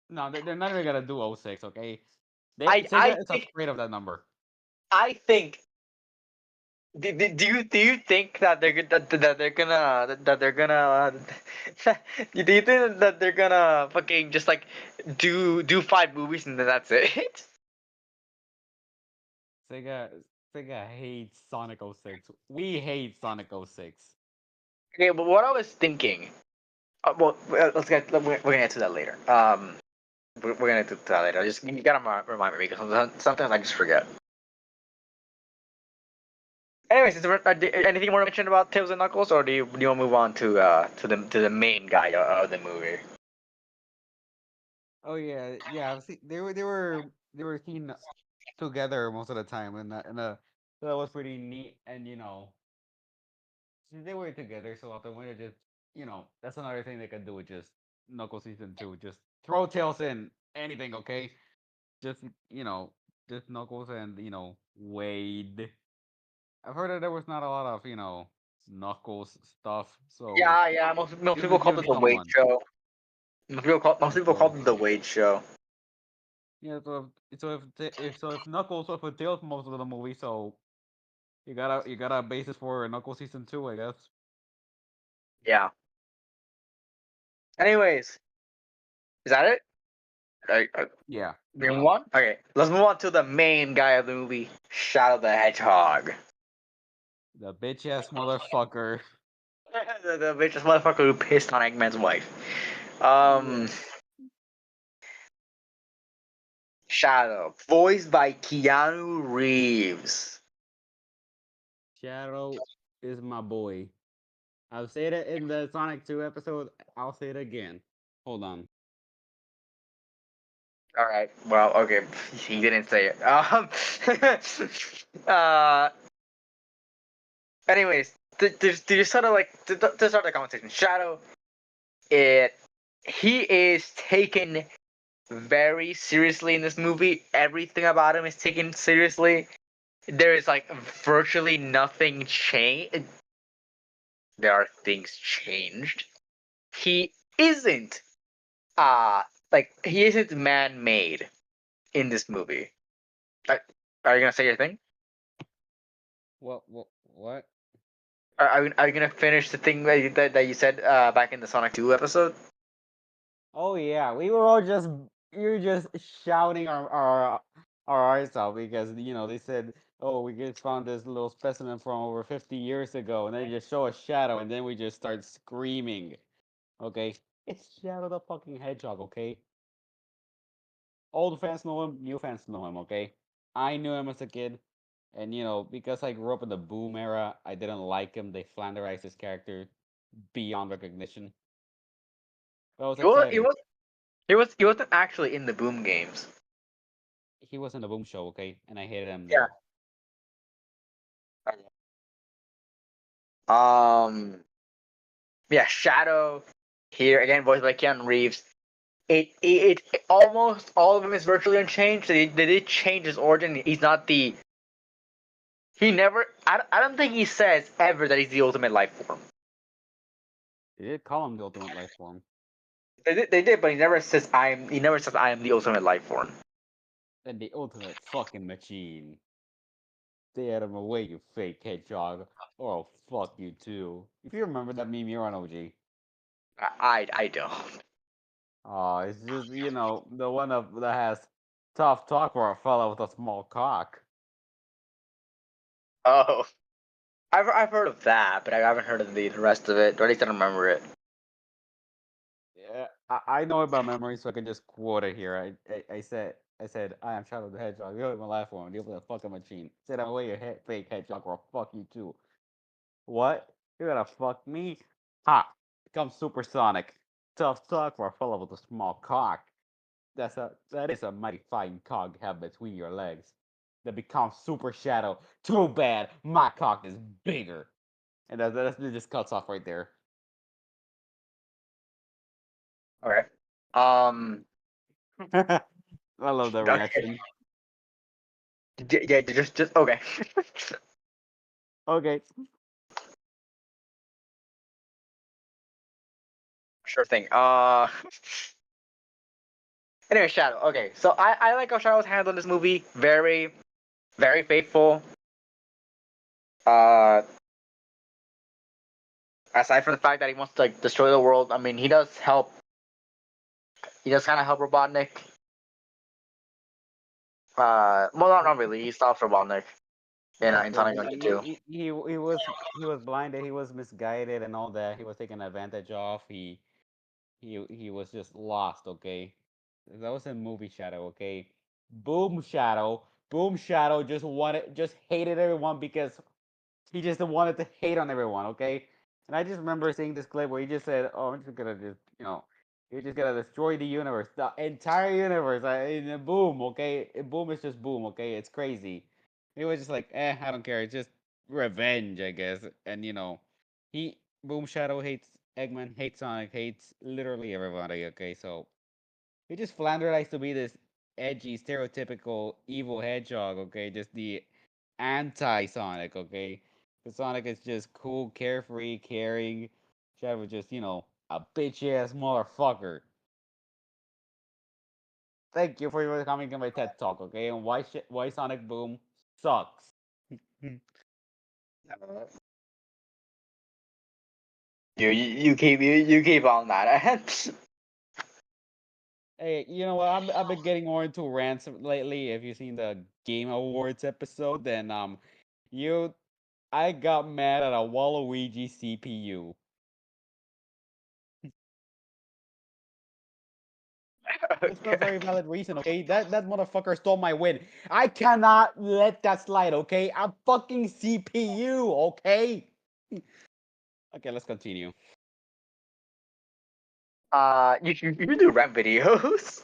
No, they're not even gonna do '06. Okay, I Sega is think afraid of that number. I think. Do you think that that they're gonna that they're gonna do you think that they're gonna fucking just like do 5 movies and then that's it? Sega Sega hates Sonic '06. We hate Sonic '06. Okay, but what I was thinking. We're gonna get to that later. We're gonna get to that later. Just you gotta remind me because sometimes I just forget. Anyways, anything you want to mention about Tails and Knuckles, or do you want to move on to the main guy of the movie? Oh yeah, yeah. See, they were seen together most of the time, that was pretty neat. And since they were together so often, we just that's another thing they could do with just Knuckles season 2. Just throw Tails in anything, okay? Just just Knuckles and Wade. I've heard that there was not a lot of Knuckles stuff, so Yeah. Most people give called him it the Wade someone. Show. Most Yeah, people called it the Wade Show. if Knuckles was with Tails most of the movie, so you got a basis for Knuckles season 2, I guess. Yeah. Anyways, is that it? Yeah, We move on. Okay, let's move on to the main guy of the movie, Shadow the Hedgehog. the bitch ass motherfucker. The richest motherfucker who pissed on Eggman's wife. Yeah, Um, Shadow, voiced by Keanu Reeves. Shadow is my boy. I've said it in the Sonic 2 episode. I'll say it again. Hold on. All right. Well, okay. He didn't say it. uh. Anyways, to sort of like to start the conversation, Shadow, it he is taken very seriously in this movie. Everything about him is taken seriously. There is like virtually nothing changed. There are things changed. He isn't like he isn't man made in this movie. Are, are you gonna say your thing? What? Are you gonna finish the thing that you said back in the Sonic 2 episode? Oh yeah, we were just shouting our eyes out because they said, oh, we just found this little specimen from over 50 years ago, and they just show a shadow, and then we just start screaming. Okay, it's Shadow the fucking Hedgehog. Okay, old fans know him, new fans know him. Okay, I knew him as a kid, and because I grew up in the Boom era, I didn't like him. They flanderized his character beyond recognition. But it was Well, he exciting. was he wasn't actually in the Boom games. He was in the Boom show, okay, and I hated him Yeah. there. Yeah, Shadow here again, voiced by Keanu Reeves. It almost all of him is virtually unchanged. They did change his origin. He's not the he never. I don't think he says ever that he's the ultimate life form. They did call him the ultimate life form. They did, but he never says I'm. He never says I am the ultimate life form. And the ultimate fucking machine. Stay out of my way, you fake hedgehog, or I'll fuck you too. If you remember that meme, you're on OG. I don't. Oh, it's just the one that has tough talk for a fella with a small cock. Oh, I've heard of that, but I haven't heard of the rest of it. Or at least I don't remember it. Yeah, I know about memory, so I can just quote it here. I said I am Shadow the Hedgehog. You're my life form. You're the fucking machine. Sit away, you fake hedgehog, or I'll fuck you too. What? You're gonna fuck me? Ha! Become supersonic. Tough talk for a fellow with a small cock. That is a mighty fine cock you have between your legs. That becomes super shadow. Too bad my cock is bigger. And that just cuts off right there. Okay. Um. I love that Okay. reaction. Yeah. Just okay. Okay. Sure thing. Anyway, Shadow. Okay, so I like how Shadow's handled in this movie. Very very faithful. Uh, Aside from the fact that he wants to like destroy the world, I mean, he does help. He does kind of help Robotnik. Well, not really. He stops Robotnik in Well, Sonic Adventure 2. he was blinded, he was misguided, and all that. He was taken advantage of. He was just lost. Okay, that was a movie Shadow. Okay, Boom Shadow just hated everyone because he just wanted to hate on everyone, okay? And I just remember seeing this clip where he just said, "Oh, I'm just gonna you're just gonna destroy the universe, the entire universe." And boom, okay? Boom is just boom, okay? It's crazy. He was just like, I don't care. It's just revenge, I guess. And he Boom Shadow hates Eggman, hates Sonic, hates literally everybody. Okay, so he just flanderized to be this edgy, stereotypical evil hedgehog. Okay, just the anti-Sonic. Okay, because Sonic is just cool, carefree, caring. Shadow was just a bitch ass motherfucker. Thank you for coming to my TED talk. Okay, and why Sonic Boom sucks. You keep on that. Hey, you know what? I've been getting more into rants lately. If you've seen the Game Awards episode, then you I got mad at a Waluigi CPU. It's for a very valid reason, okay? That motherfucker stole my win. I cannot let that slide, okay? I'm fucking CPU, okay? Okay, let's continue. You do rap videos.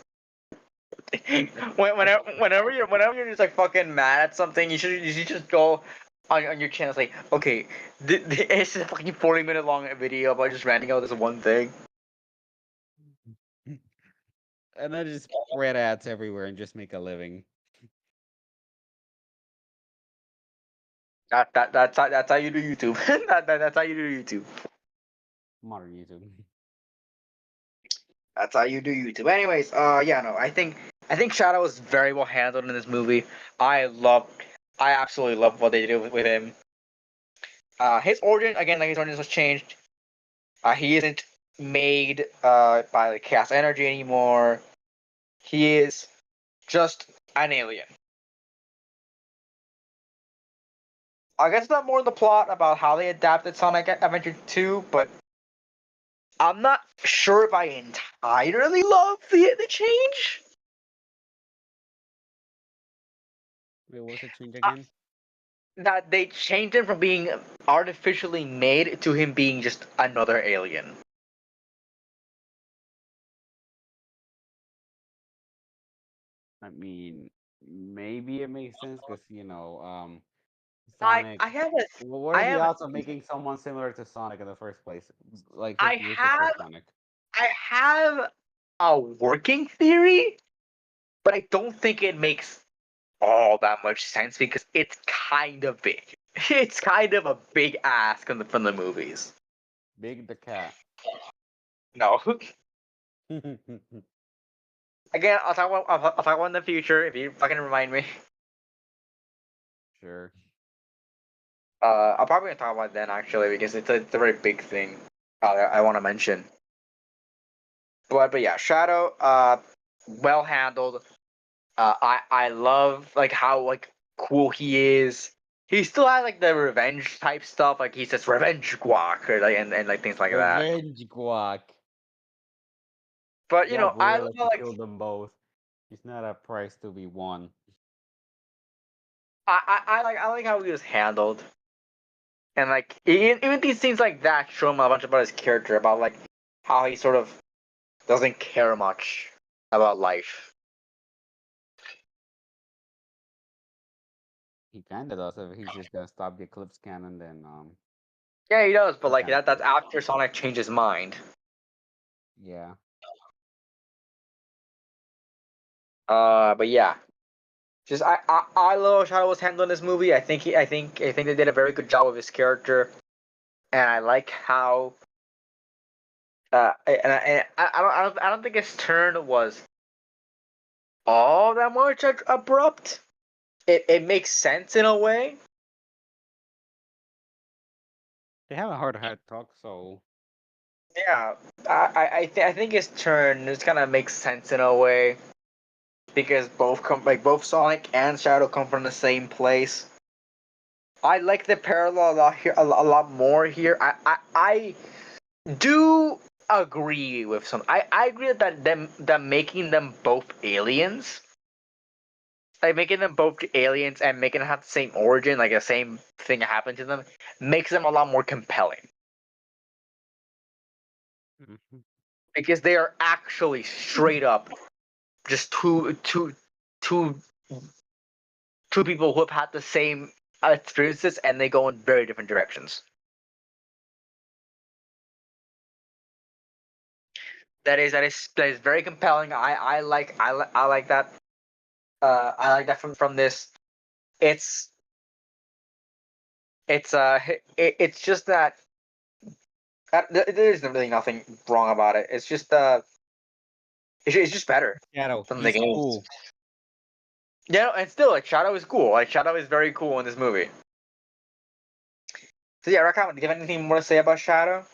Whenever you're just like fucking mad at something, you should just go on your channel and say, okay, it's just a fucking 40-minute long video about just ranting out this one thing. And then just spread ads everywhere and just make a living. That's how you do YouTube. That's how you do YouTube. Modern YouTube. That's how you do YouTube. Anyways, yeah, no, I think Shadow was very well handled in this movie. I absolutely love what they did with him. His origin again, like his origin was changed. He isn't made by the chaos energy anymore. He is just an alien. I guess not more in the plot about how they adapted Sonic Adventure 2, but I'm not sure if I entirely love the change. Wait, what was the change Uh, again? that they changed him from being artificially made to him being just another alien. I mean, maybe it makes sense because I Sonic. I have a What I are the have a odds of making someone similar to Sonic in the first place? Like I 50 years before have Sonic. I have a working theory, but I don't think it makes all that much sense because it's kind of big. It's kind of a big ask from the movies. Big the cat. No. Again, I'll talk about in the future if you fucking remind me. Sure. I'll probably gonna talk about it then actually because it's a very big thing. I want to mention. But yeah, Shadow. Well handled. I love like how like cool he is. He still has like the revenge type stuff. Like he says revenge guac or like and like things like that. Revenge Guac. But That I will love to like kill them both. It's not a price to be won. I like how he was handled. And like even these things like that show him a bunch about his character, about like how he sort of doesn't care much about life. He kinda does if he's just gonna stop the Eclipse Cannon, then Yeah, he does, but he like kinda that's cares. after Sonic changed his mind. Yeah. But yeah, just I love how Shadow was handling this movie. I think they did a very good job with his character, and I like how and I don't think his turn was all that much abrupt. It makes sense in a way. They have a hard head talk, so Yeah, I think his turn just kind of makes sense in a way because both Sonic and Shadow come from the same place. I like the parallel a lot here, a lot more here. I do agree with some. I agree that making them both aliens, like making them both aliens and making them have the same origin, like the same thing happened to them, makes them a lot more compelling Mhm. because they are actually straight up just two two people who have had the same experiences and they go in very different directions. That is very compelling. I like that. I like that from this. It's it's just that there is really nothing wrong about it. It's just it's just better Shadow, from the he's games. cool. Yeah, and still like Shadow is cool. Like Shadow is very cool in this movie. So yeah, Rakam, do you have anything more to say about Shadow?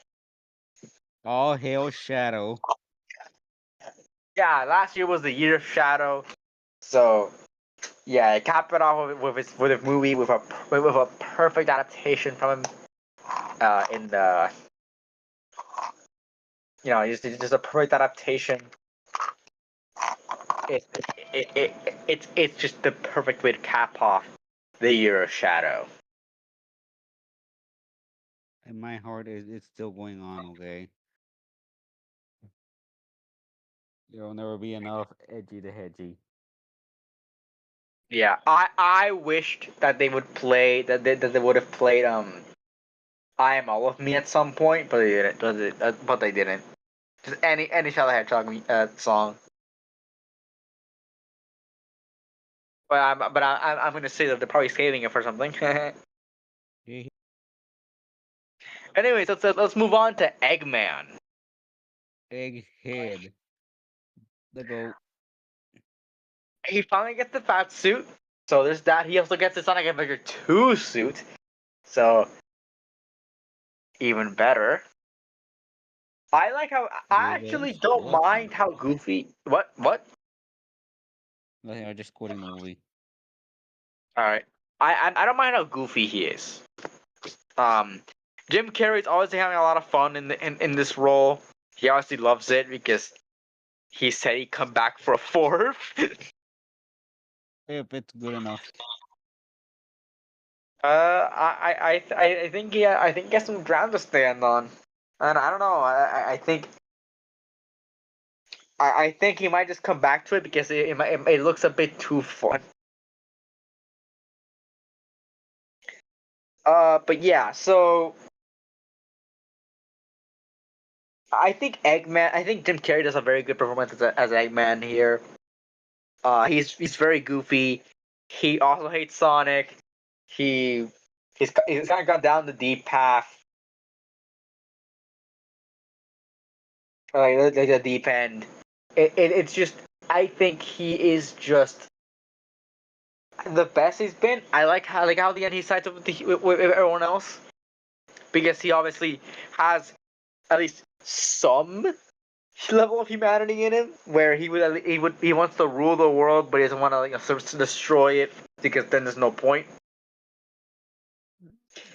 All hail Shadow. Yeah, last year was the year of Shadow. So yeah, cap it off with a movie with a perfect adaptation from him in the just a perfect adaptation. It, it's just the perfect way to cap off the year of Shadow. And my heart is it's still going on, okay? There'll never be enough edgy to hedgy. Yeah, I wished that they would play that they would have played I Am All of Me at some point, but they didn't. But they didn't. Just any Sonic the Hedgehog song. I'm gonna say that they're probably saving it for something. Eh, Anyways, let's move on to Eggman. Egghead, the goat. He finally gets the fat suit, so there's that. He also gets the Sonic Adventure 2 suit, so even better. I like how I With actually us, don't what mind how movie? goofy. What? Nothing. I'm just quoting the movie. All right. I don't mind how goofy he is. Um, Jim Carrey's obviously having a lot of fun in this role. He obviously loves it because he said he'd come back for a fourth. If it's good enough. I think I think he has some ground to stand on, and I don't know. I think he might just come back to it because it looks a bit too fun. But yeah, so I think Eggman. I think Jim Carrey does a very good performance as Eggman here. He's very goofy. He also hates Sonic. He he's kind of gone down the deep path, like the deep end. It's just I think he is just the best he's been. I like how the end he sides up with everyone else because he obviously has at least some level of humanity in him where he wants to rule the world but he doesn't want to destroy it because then there's no point.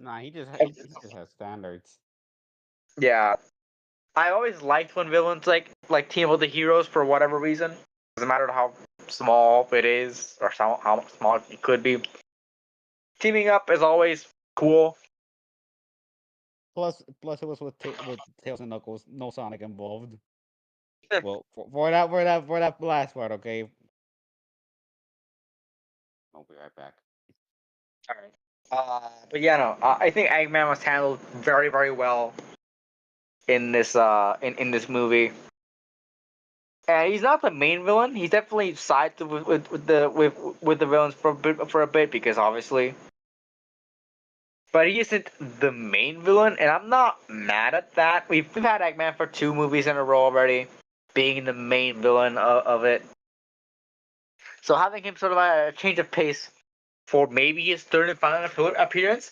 Nah, he just has standards. Yeah, I always liked when villains like team up with the heroes for whatever reason. Doesn't matter how small it is or how small it could be. Teaming up is always cool. Plus, it was with Tails and Knuckles, no Sonic involved. Well, for that last part, okay. I'll be right back. All right. But yeah, no, I think Eggman was handled very, very well in in this movie. And he's not the main villain. He's definitely sided with the villains for a bit because obviously, but he isn't the main villain, and I'm not mad at that. We've had Eggman for 2 movies in a row already, being the main villain of it. So having him sort of a change of pace for maybe his third and final appearance,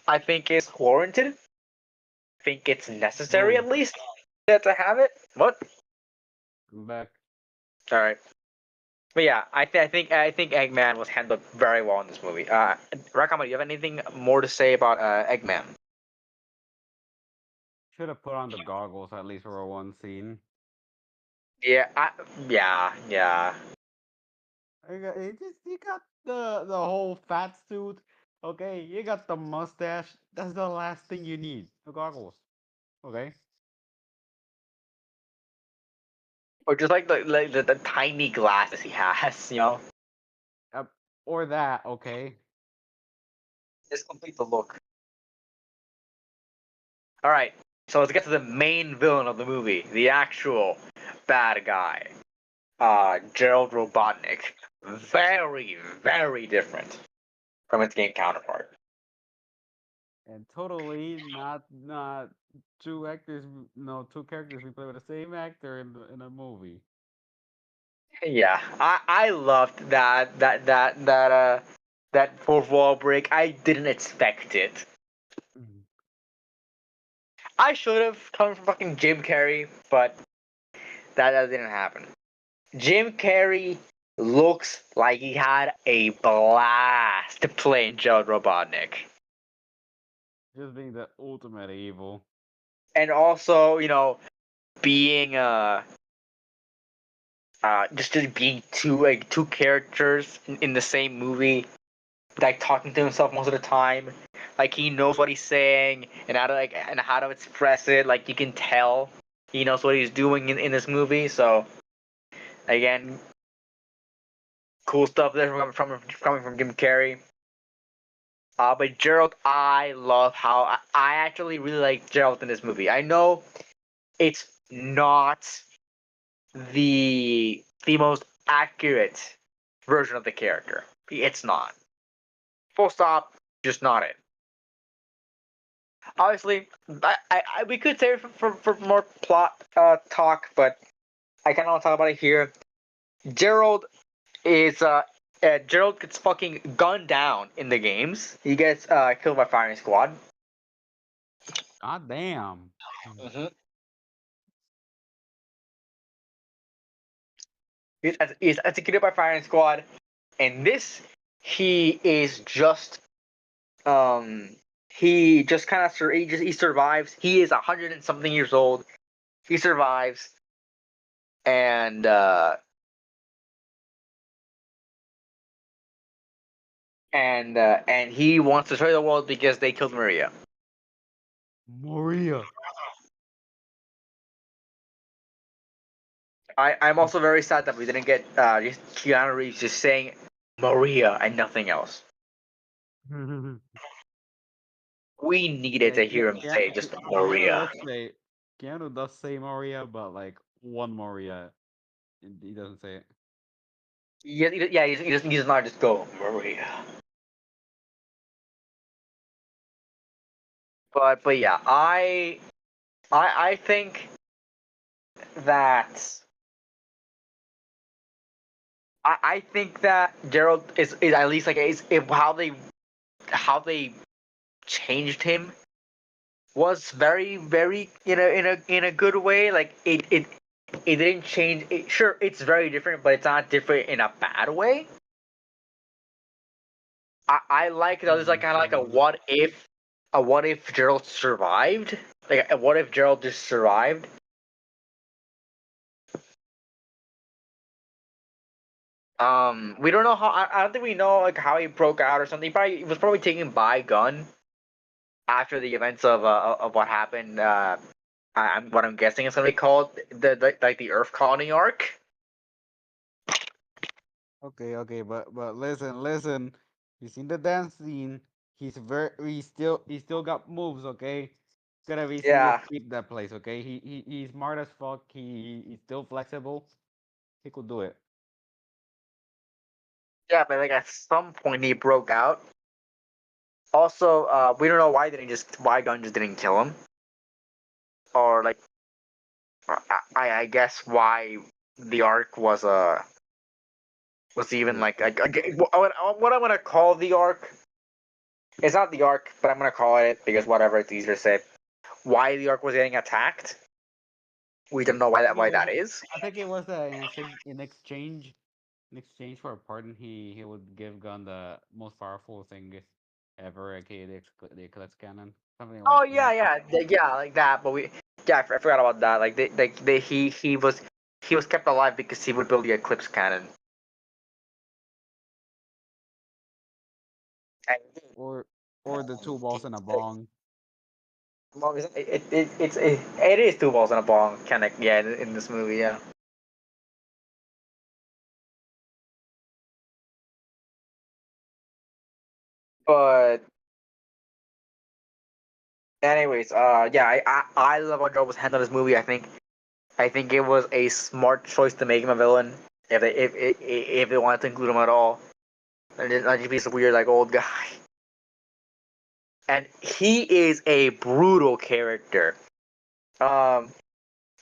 I think is warranted. I think it's necessary Boom. at least to have it. What? I'm back. All right. But yeah, I think Eggman was handled very well in this movie. Rakama, do you have anything more to say about Eggman? Should have put on the goggles at least for one scene. Yeah, yeah. You got the whole fat suit. Okay, you got the mustache. That's the last thing you need. The goggles. Okay. Or just like the tiny glasses he has, Uh, or that. Okay. just complete the look. All right, so let's get to the main villain of the movie, the actual bad guy, Gerald Robotnik. Very, very different from its game counterpart. And totally not two actors. No, two characters we play with the same actor in a movie. Yeah, I loved that fourth wall break. I didn't expect it. Mhm. I should have come from fucking Jim Carrey, but that didn't happen. Jim Carrey looks like he had a blast playing Joe Robotnik, Just being the ultimate evil. and also being just being two characters in the same movie, like talking to himself most of the time. Like he knows what he's saying and how to express it. Like you can tell he knows what he's doing in this movie. So Again, cool stuff there coming from Jim Carrey. But Gerald, I love how I actually really like Gerald in this movie. I know it's not the most accurate version of the character. It's not. Full stop. Just not it. Obviously, we could save it for more plot talk, but I kind of want to talk about it here. Gerald is Gerald gets fucking gunned down in the games. He gets killed by firing squad. God damn. Mm-hmm. He's executed by firing squad. And this, he is just he just kind of he survives. He is 100 and something years old. He survives, and and he wants to destroy the world because they killed Maria. Maria. I'm also very sad that we didn't get just Keanu Reeves just saying Maria and nothing else. We needed Yeah, to hear him say just Maria. Keanu does say Maria, but like one Maria. He doesn't say it. Yeah, he does not just go Maria. But yeah, I think that I think that Gerald is at least like is if how they changed him was very in a good way. Like it didn't change. Sure, it's very different, but it's not different in a bad way. I like it. It's like kind of like a what if Gerald survived? Like what if Gerald just survived? We don't know how. I don't think we know like how he broke out or something. He was probably taken by gun after the events of what happened. I'm what I'm guessing is gonna be called the Earth colony arc. Okay, but listen. You seen the dance scene? He still got moves. Okay, could have easily Yeah, escaped that place. Okay, he's smart as fuck. He's still flexible. He could do it. yeah, but like at some point he broke out. Also, we don't know why gun just didn't kill him, or like I guess why the arc was even like what I'm gonna call the arc. It's not the arc, but I'm gonna call it because whatever, it's easier to say. Why the arc was getting attacked? We don't know I think it why was. that is. I think it was in exchange for a pardon. He would give Gun the most powerful thing ever, aka the Eclipse Cannon, something like Oh that. yeah, like that. But I forgot about that. Like he was kept alive because he would build the Eclipse cannon. And Or the two balls in a bong. well, it is two balls in a bong, kind of yeah, in this movie, yeah. But anyways, yeah, I love how Joe was handled this movie. I think it was a smart choice to make him a villain if they wanted to include him at all, and not just be this weird like old guy. And he is a brutal character. Um,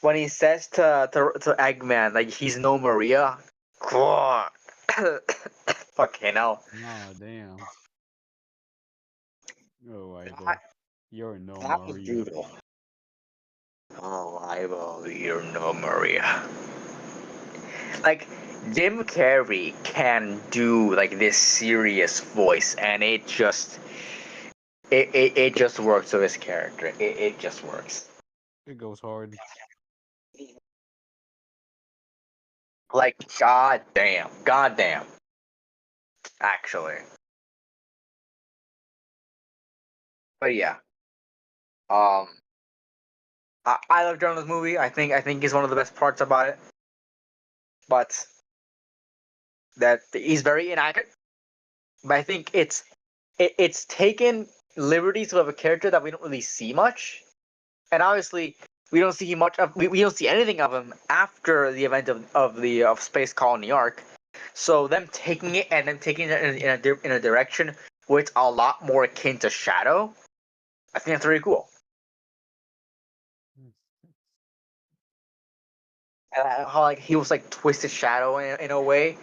when he says to Eggman like he's no Maria, fucking hell. Oh damn! Oh, That, Ivo, you're no that was Maria. brutal. Oh, you're no Maria. Like Jim Carrey can do like this serious voice, and it just works with his character. It just works. It goes hard. Like god damn. Actually, but yeah. Um, I love Jonah's movie. I think it's one of the best parts about it. but that he's very inaccurate. But I think it's taken liberties with a character that we don't really see much, and obviously we don't see much of we don't see anything of him after the event of Space Colony arc. So them taking it and then taking it in a direction where it's a lot more akin to Shadow, I think that's really cool. And how like he was like twisted Shadow in a way.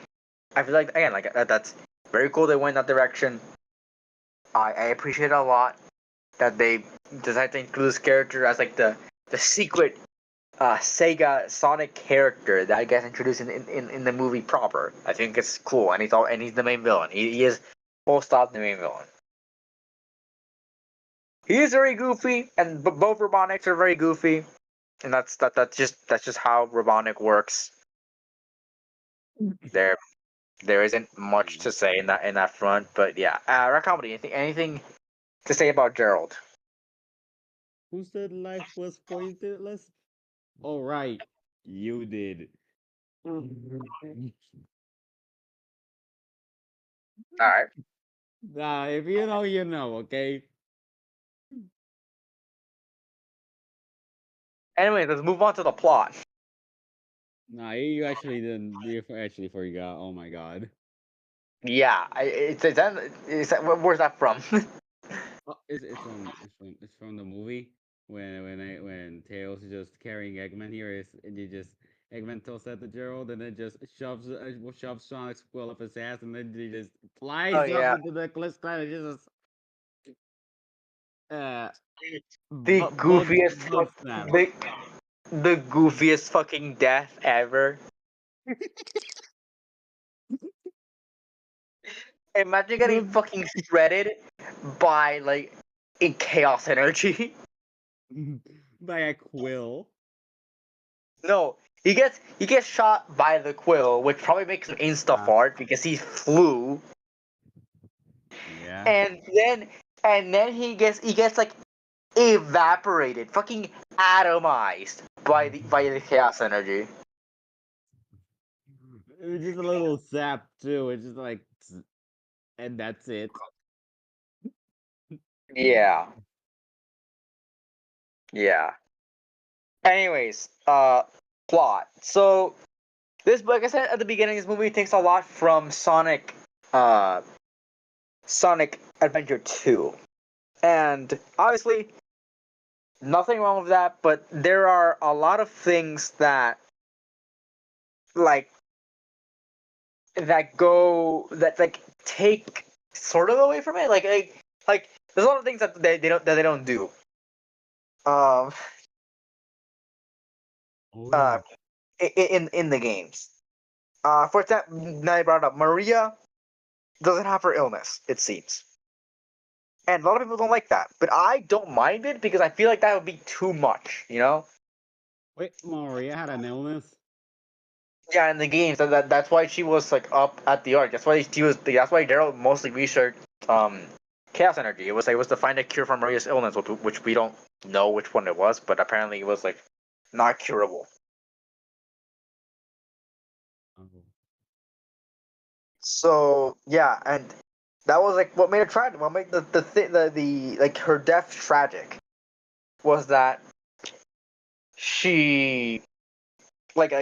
I feel like again like that's very cool. They went that direction. I appreciate it a lot that they decided to include this character as like the secret Sega Sonic character that I guess introduced in the movie proper. I think it's cool, and he's the main villain. He is full stop the main villain. He is very goofy, and both Robotniks are very goofy, and that's just how Robotnik works. There there isn't much to say in that front, but yeah. RAT Comedy. Anything to say about Gerald? Who said life was pointless? All right, you did. All right. Nah, if you know, you know. Okay. Anyway, let's move on to the plot. Nah, you actually didn't. You actually forgot. Oh my god. Yeah, where's that from? Oh, it's from the movie when Tails is just carrying Eggman here is and you just Eggman tosses at the Gerald and then just shoves Sonic's quill up his ass and then he just Oh flies off yeah, into the cliff side and just uh the goofiest bug snap. the goofiest fucking death ever. Imagine getting The fucking shredded by like in chaos energy. by a quill. No, he gets shot by the quill, which probably makes him insta Uh, fart because he flew, yeah. and then he gets like evaporated, fucking atomized by the chaos energy. It was just a little sap too. It's just like and that's it. Yeah, yeah. Anyways, plot. So this, like I said at the beginning, this movie takes a lot from uh, Sonic Adventure 2, and obviously nothing wrong with that. But there are a lot of things that like that take sort of away from it. Like there's a lot of things that they don't do. Um, Oh uh, yeah. in the games. For example, now you brought it up, Maria doesn't have her illness, it seems. And a lot of people don't like that. But I don't mind it because I feel like that would be too much, you know? Wait, Maria had an illness? Yeah, in the games, that's why she was like up at the arc. That's why Daryl mostly researched chaos energy. It was to find a cure for Maria's illness, which we don't know which one it was, but apparently it was like not curable. Oh. So yeah, and that was like what made it tragic. What made the like her death tragic was that she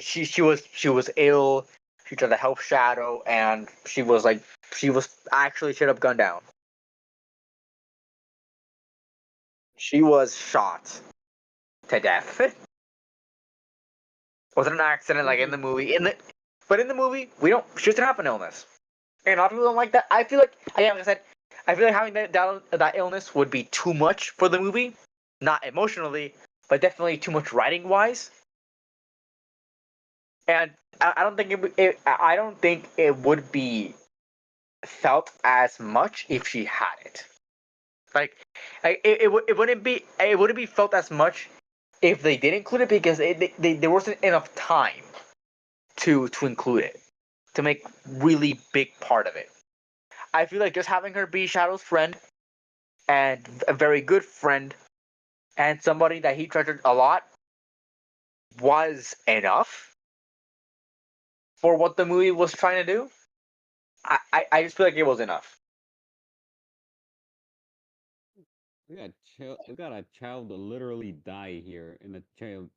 she was ill. She tried to help Shadow, and she was actually straight up gunned down. She was shot to death. Wasn't an accident like in the movie. But in the movie, we don't. She doesn't have an illness, and a lot of people don't like that. I feel like, again, like I said, I feel like having that illness would be too much for the movie, not emotionally, but definitely too much writing wise. And I don't think I don't think it would be felt as much if she had it. Like it wouldn't be felt as much if they did include it because there wasn't enough time to include it to make really big part of it. I feel like just having her be Shadow's friend and a very good friend and somebody that he treasured a lot was enough. for what the movie was trying to do, I just feel like it was enough. We got a child literally die here in a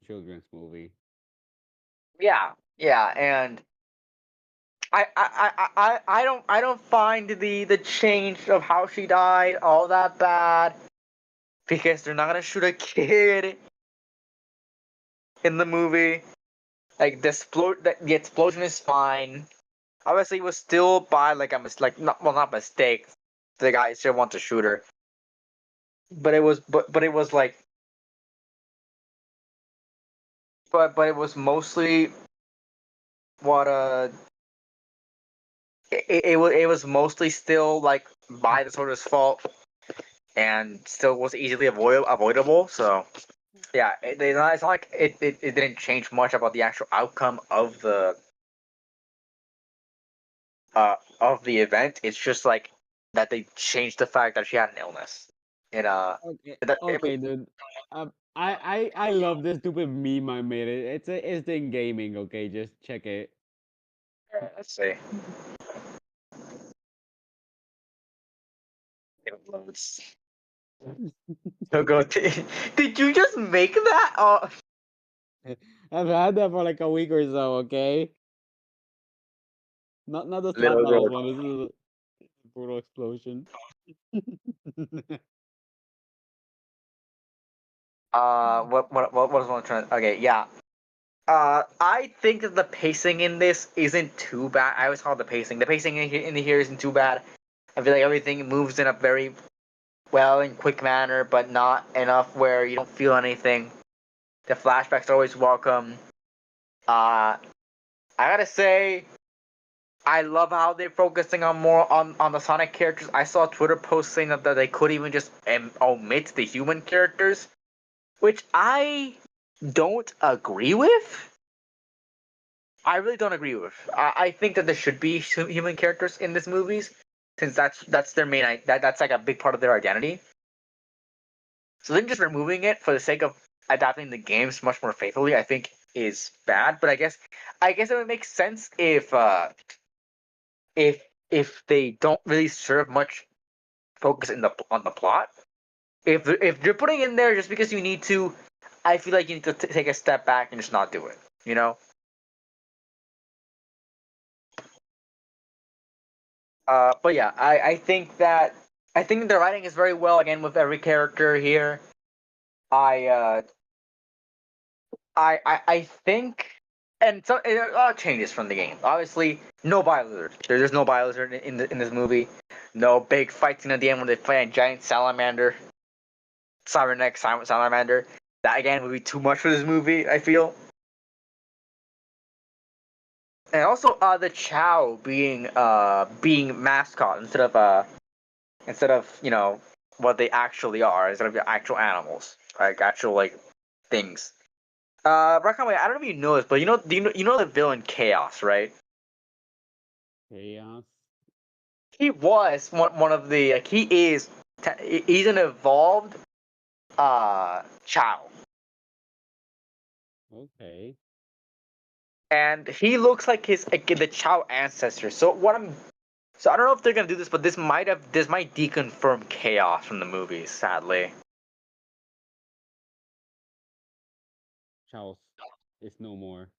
children's movie. Yeah, yeah, and I don't find the change of how she died all that bad because they're not gonna shoot a kid in the movie. Like the explosion is fine. Obviously, it was still by like a like not mistake. The guy still wants to shoot her, but it was like but it was mostly what it was mostly still like by the soldier's fault and still was easily avoidable. So yeah, it's not like it didn't change much about the actual outcome of the event. It's just like that they changed the fact that she had an illness. And Okay, that, okay, dude. I love this stupid meme I made. It's in gaming. Okay, just check it. let's see. It loads. So go. Did you just make that? Oh, I've had that for like a week or so. Okay, not the slap little mouse girl. one. This is a brutal explosion. What was one trying? Okay, yeah. I think that the pacing in this isn't too bad. I always call it the pacing. The pacing in here isn't too bad. I feel like everything moves in a very well and quick manner, but not enough where you don't feel anything. The flashbacks are always welcome. I gotta say, I love how they're focusing on more on the Sonic characters. I saw a Twitter post saying that they could even just omit the human characters, which I don't agree with. I really don't agree with. I think that there should be human characters in these movies, since that's their main that's like a big part of their identity. So then just removing it for the sake of adapting the games much more faithfully, I think is bad. But I guess it would make sense if if they don't really serve much focus in the on the plot. If you're putting in there just because you need to, I feel like you need to take a step back and just not do it. You know. But yeah, I think the writing is very well again with every character here. I uh, I think, and so a lot of changes from the game. Obviously, no Biohazard. There's no Biohazard in this movie. No big fights at the end when they fight a giant salamander, cybernetic salamander. That again would be too much for this movie. I feel. And also, the Chow being mascot instead of what they actually are, instead of the actual animals, like actual like things. Rakamai, I don't know if you know this, but you know the villain Chaos, right? Chaos. He was one of the like he's an evolved Chow, Okay. and he looks like his like, the Chow ancestor. So I don't know if they're gonna do this, but this might deconfirm Chaos from the movies, sadly. Charles is no more.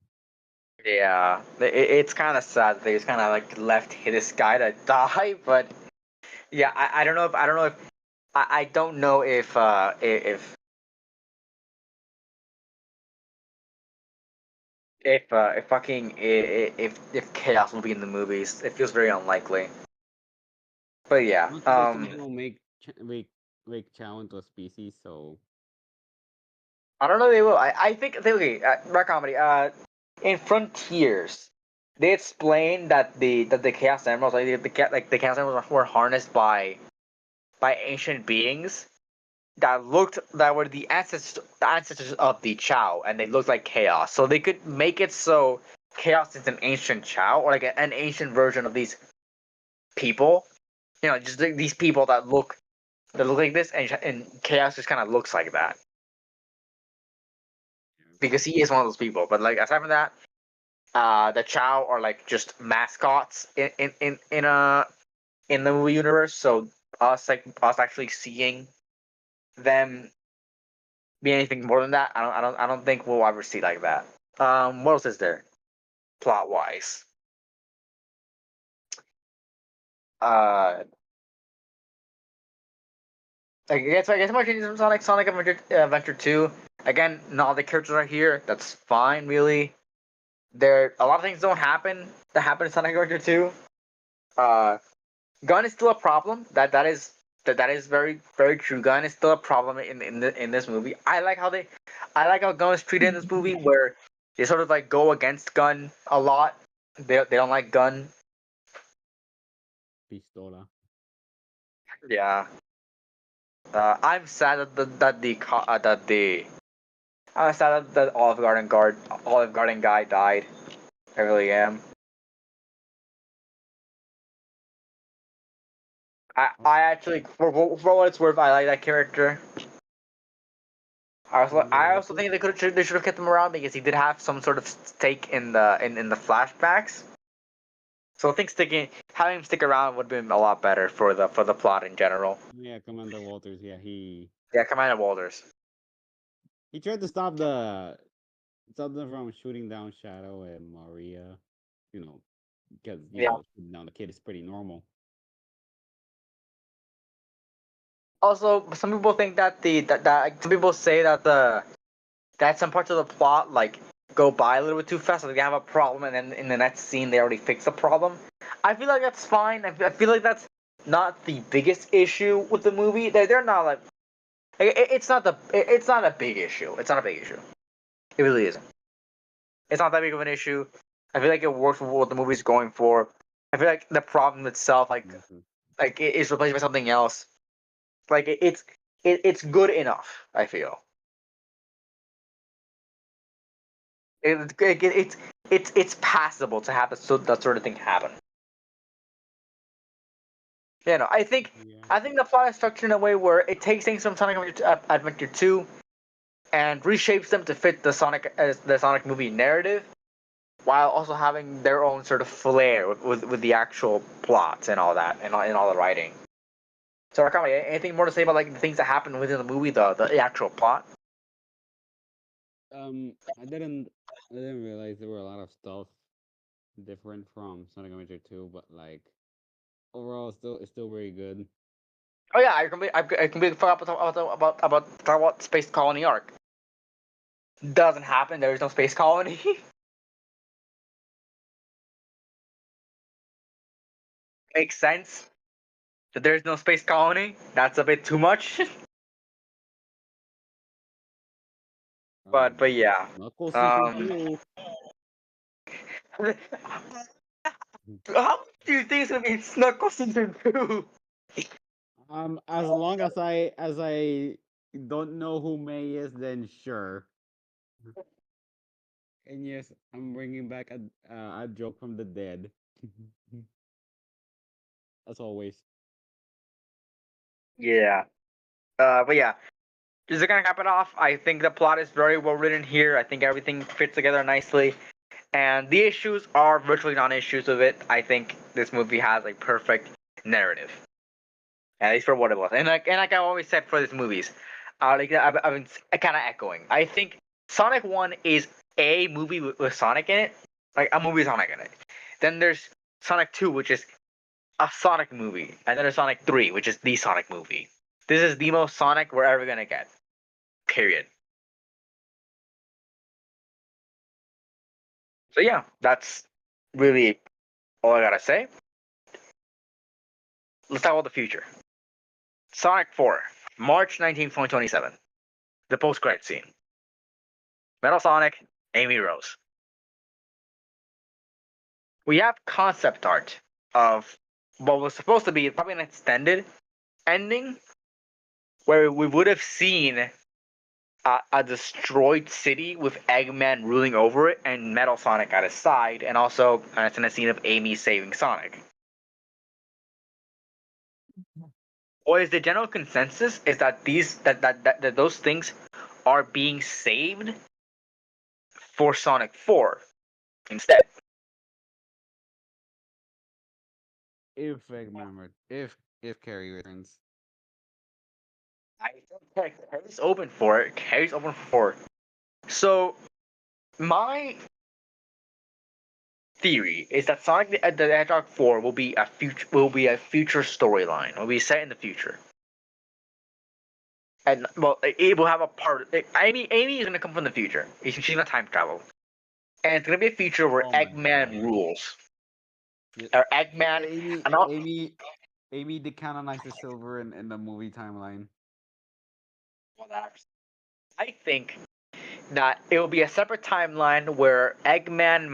Yeah, it's kind of sad that they just kind of like left this guy to die, but yeah, I don't know if I don't know if fucking if chaos will be in the movies. It feels very unlikely. But I yeah, don't think they're gonna make Chow into a species. So I don't know if they will. I think they okay. Rock comedy. In Frontiers, they explained that the chaos emeralds like the chaos emeralds were harnessed by ancient beings that were the ancestors of the Chow, and they looked like chaos. So they could make it so chaos is an ancient Chow or like an ancient version of these people. Just like these people that look like this, and chaos just kind of looks like that because he is one of those people. But like aside from that, the Chow are like just mascots in the movie universe. So us actually seeing them be anything more than that, I don't think we'll ever see like that. What else is there plot wise? Uh, I guess my changes from Sonic Adventure 2. Again, not all the characters are here. That's fine, really. There a lot of things don't happen that happen in Sonic Adventure 2. Uh, Gun is still a problem. That is very very true. Gun is still a problem in this movie. I like how Gun is treated in this movie, where they sort of like go against Gun a lot. They don't like Gun. Pistola. Yeah. I'm sad I'm sad that Olive Garden guy died. I really am. I actually, for what it's worth, I like that character. I also think they should have kept him around because he did have some sort of stake in the flashbacks. So I think having him stick around would have been a lot better for the plot in general. Yeah, Commander Walters. Yeah, Yeah, Commander Walters. he tried to stop them from shooting down Shadow and Maria. You know, because Yeah. shooting down the kid is pretty normal. Also, some people think that some people say that some parts of the plot like go by a little bit too fast, like they have a problem, and then in the next scene they already fix the problem. I feel like that's fine. I feel like that's not the biggest issue with the movie. They're not like it's not a big issue. It's not a big issue. It really isn't. It's not that big of an issue. I feel like it works for what the movie's going for. I feel like the problem itself, Mhm. like it is replaced by something else. Like it's good enough. I feel it's passable to have that sort of thing happen. You know, Yeah. I think the plot is structured in a way where it takes things from Sonic Adventure 2 and reshapes them to fit the Sonic movie narrative, while also having their own sort of flair with the actual plots and all that and all the writing. So, Rakami, anything more to say about like the things that happen within the movie, the actual plot? I didn't realize there were a lot of stuff different from Sonic Adventure 2, but like overall, it's still very good. Oh yeah, I completely forgot about talk about Space Colony arc. Doesn't happen. There is no space colony. Makes sense that there is no space colony. That's a bit too much. but yeah. Knuckles season Um, 2. how do you think it's gonna be in Snuckle season 2? As long as I don't know who May is, then sure. And yes, I'm bringing back a joke from the dead. As always. Yeah. But yeah, just to kind of cap it off, I think the plot is very well written here. I think everything fits together nicely, and the issues are virtually non-issues of it. I think this movie has a perfect narrative, at least for what it was. And like I always said for these movies, I've been kind of echoing. I think Sonic One is a movie with Sonic in it, like a movie with Sonic in it. Then there's Sonic Two, which is a Sonic movie, and then there's Sonic Three, which is the Sonic movie. This is the most Sonic we're ever gonna get. Period. So yeah, that's really all I gotta say. Let's talk about the future. Sonic 4, March 19th, 2027. The post-credit scene. Metal Sonic, Amy Rose. We have concept art of what was supposed to be probably an extended ending, where we would have seen a destroyed city with Eggman ruling over it and Metal Sonic at his side, and also it's in a scene of Amy saving Sonic. What is the general consensus is that those things are being saved for Sonic 4. instead. If Eggman, if Carrie returns, I think Harry's open for it. Harry's open for it. So my theory is that Sonic the Hedgehog 4 will be a future storyline. Will be set in the future. And well, it will have a part. Amy is gonna come from the future. She's gonna time travel, and it's gonna be a future where oh my god, Eggman rules. yeah, Or Eggman, Amy, and all, Amy, Amy decanonized Silver in the movie timeline. well, I think that it will be a separate timeline where Eggman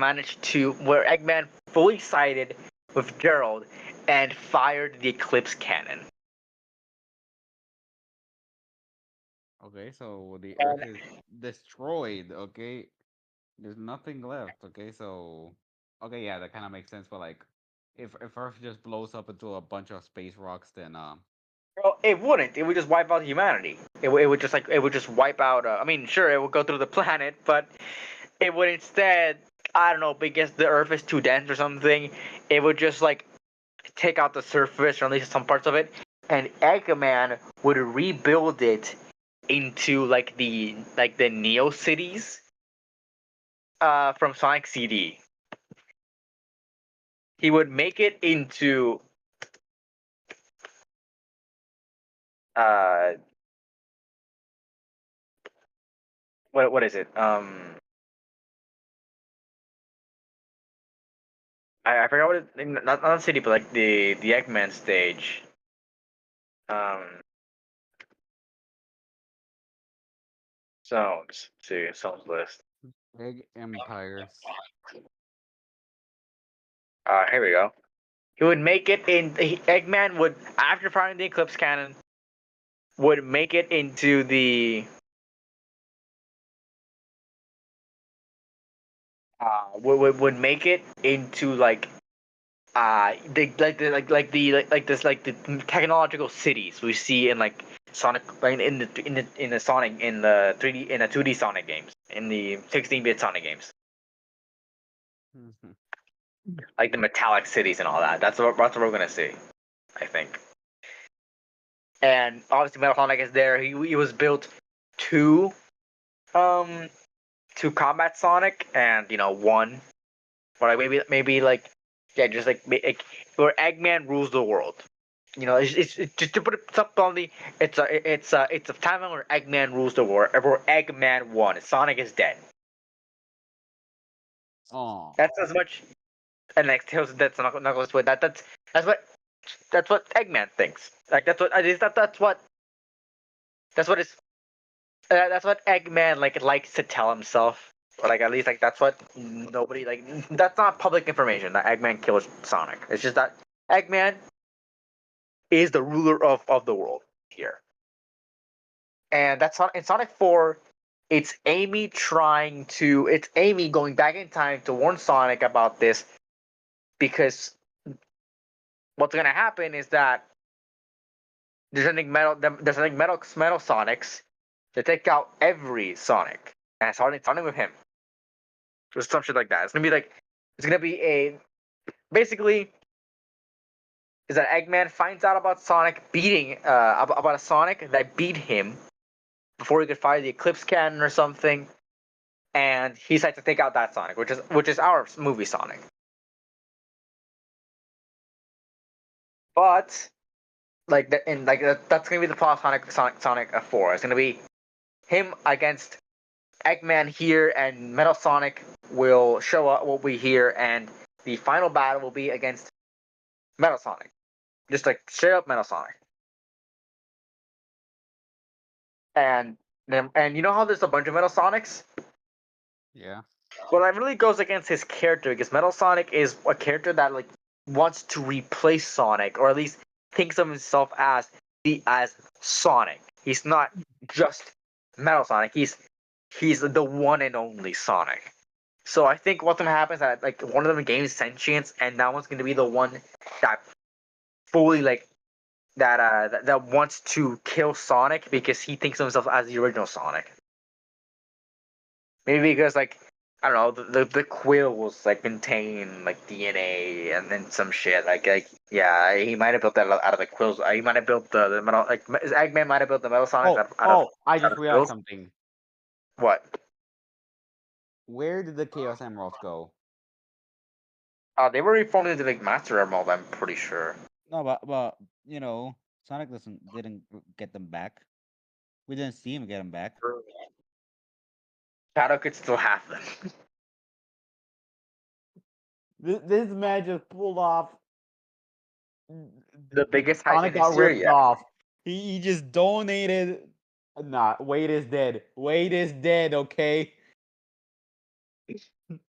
fully sided with Gerald and fired the Eclipse Cannon. Okay, so the And Earth is destroyed. Okay, there's nothing left. Okay, so okay, yeah, that kind of makes sense. But like, if Earth just blows up into a bunch of space rocks, then well, it wouldn't. It would just wipe out humanity. It would just wipe out. I mean, sure, it would go through the planet, but it would instead. I don't know, because the Earth is too dense or something. It would just like take out the surface or at least some parts of it, and Eggman would rebuild it into like the Neo cities from Sonic CD. He would make it into uh what is it? I forgot what it, not the city, but like the Eggman stage. Um, sounds. See sounds list. Egg Empire. Here we go. He would make it in. Eggman would, after firing the Eclipse Cannon, would make it into the would make it into the technological cities we see in like Sonic, like in the Sonic, in the 3D, in the 2D Sonic games, in the 16-bit Sonic games, Mhm. like the metallic cities and all that. That's what we're gonna see, I think. And obviously Metal Sonic is there. He was built to um to combat Sonic, and one, or like maybe like, yeah, just like where Eggman rules the world. It's just to put it simply, it's a time where Eggman rules the world, where Eggman won. Sonic is dead. Oh, That's as much. And like Tails, that's not going to sweat. That's what Eggman thinks. Like that's what, at least that's what that's what Eggman likes to tell himself. Or like, at least like that's what nobody, like, that's not public information that Eggman kills Sonic. It's just that Eggman is the ruler of the world here. And that's in Sonic 4. It's Amy going back in time to warn Sonic about this, because what's gonna happen is that there's something metal Sonics to take out every Sonic, and starting with him. Just some shit like that. It's gonna be basically is that Eggman finds out about Sonic beating about a Sonic that beat him before he could fire the Eclipse Cannon or something, and he decides to take out that Sonic, which is our movie Sonic. But like that, and like that's gonna be the plot of Sonic 4. It's gonna be him against Eggman here, and Metal Sonic will show up. Will be here, and the final battle will be against Metal Sonic, just like straight up Metal Sonic. And you know how there's a bunch of Metal Sonics? yeah. Well, that really goes against his character, because Metal Sonic is a character that like wants to replace Sonic, or at least thinks of himself as Sonic. He's not just Metal Sonic. He's the one and only Sonic. So I think what's gonna happen is that like one of them gains sentience, and that one's gonna be the one that fully like that wants to kill Sonic because he thinks of himself as the original Sonic. Maybe because like I don't know, the quill was like contain like DNA and then some shit like yeah, he might have built that out of the quills. He might have built the metal like Eggman might have built the metal Sonic Oh, I out just of realized quills. something. What? Where did the Chaos Emeralds go? They were reformed into like Master Emerald. I'm pretty sure. No, but Sonic didn't get them back. We didn't see him get them back. Shadow could still have them. This man just pulled off. The biggest heist in Sonic got history. ripped Yeah. off. He just donated. Nah, Wade is dead. Wade is dead. Okay.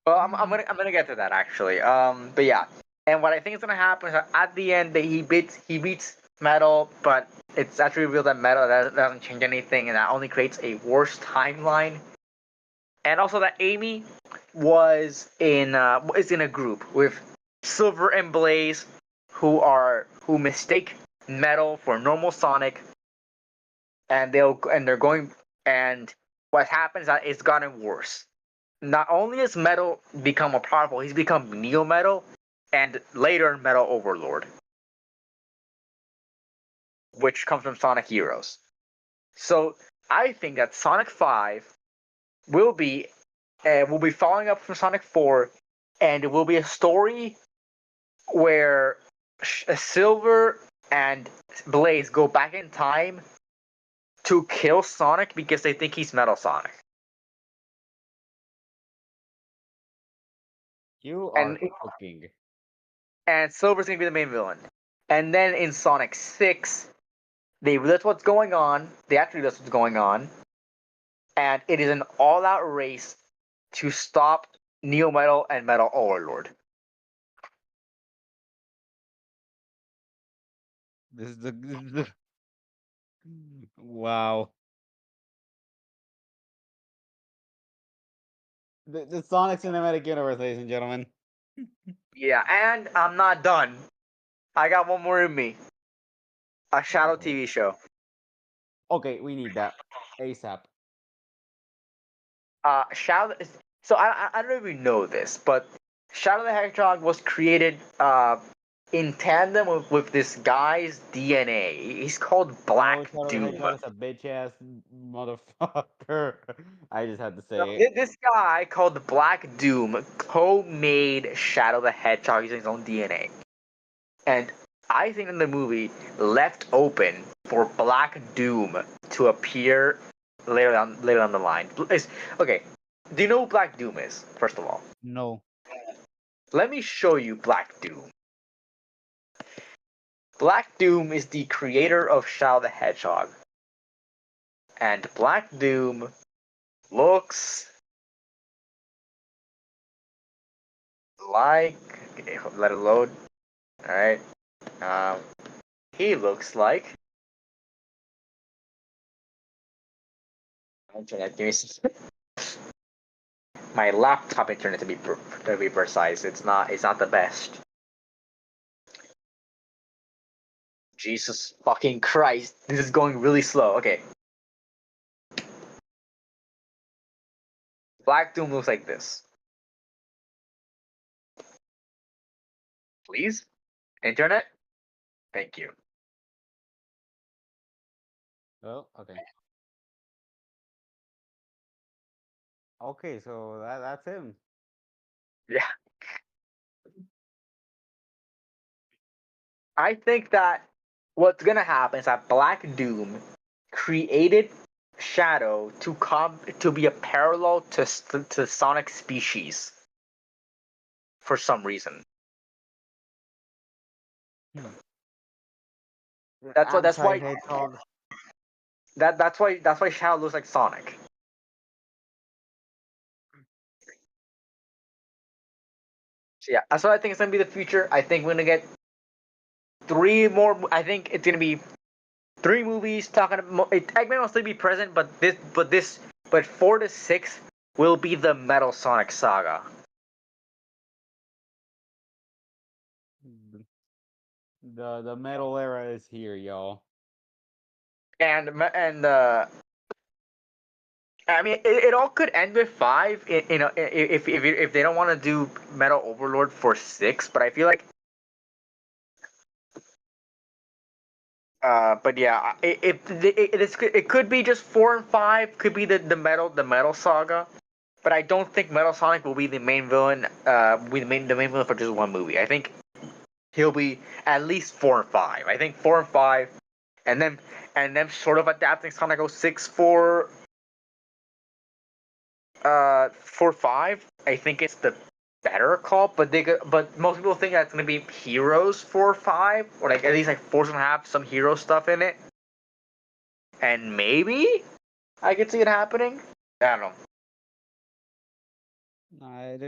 Well, I'm gonna get to that actually. But yeah, and what I think is gonna happen is that at the end that he beats Metal, but it's actually revealed that Metal doesn't change anything, and that only creates a worse timeline. And also that Amy is in a group with Silver and Blaze, who mistake Metal for normal Sonic, and they're going and what happens is that it's gotten worse. Not only has Metal become more powerful, he's become Neo Metal and later Metal Overlord, which comes from Sonic Heroes. So I think that Sonic 5 will be will be following up from Sonic 4, and it will be a story where Silver and Blaze go back in time to kill Sonic because they think he's Metal Sonic. You And are cooking. Silver's gonna be the main villain. And then in Sonic 6, they realize what's going on. They actually realize what's going on, and it is an all-out race to stop Neo Metal and Metal Overlord. This is the wow. The Sonic Cinematic Universe, ladies and gentlemen. Yeah, and I'm not done. I got one more in me. A Shadow Uh-oh. TV show. Okay, we need that ASAP. Shadow. So I don't know if you know this, but Shadow the Hedgehog was created in tandem with this guy's DNA. He's called No, Black Shadow the Doom. Hedgehog is a bitch ass motherfucker. I just had to So, say it. this guy called Black Doom co-made Shadow the Hedgehog using his own DNA, and I think in the movie left open for Black Doom to appear later on the line. Okay, do you know who Black Doom is? First of all, No. let me show you Black Doom. Black Doom is the creator of Shadow the Hedgehog, and Black Doom looks like. Okay, let it load. All right. Um, he looks like. Internet, give me my laptop internet to be precise. It's not the best. Jesus fucking Christ, this is going really slow. Okay, Black Doom looks like this. Please, internet. Thank you. Oh, okay. Okay, so that's him. Yeah, I think that what's gonna happen is that Black Doom created Shadow to be a parallel to Sonic species for some reason. Hmm. That's why. That's why. Anti-Hedgehog. That's why Shadow looks like Sonic. So yeah, that's what I think is gonna be the future. I think we're gonna get three more. I think it's gonna be three movies talking. Eggman will still be present, but 4 to 6 will be the Metal Sonic saga. The metal era is here, y'all. And I mean, it all could end with five. You know, if they don't want to do Metal Overlord for six, but I feel like, but yeah, it could be just four and five. Could be the Metal Saga, but I don't think Metal Sonic will be the main villain. Be the main villain for just one movie. I think he'll be at least four and five. I think four and five, and then sort of adapting Sonic 06 for five. I think it's the better call, but most people think that's gonna be Heroes for five, or like at least like four's gonna have some hero stuff in it, and maybe I could see it happening. I don't know.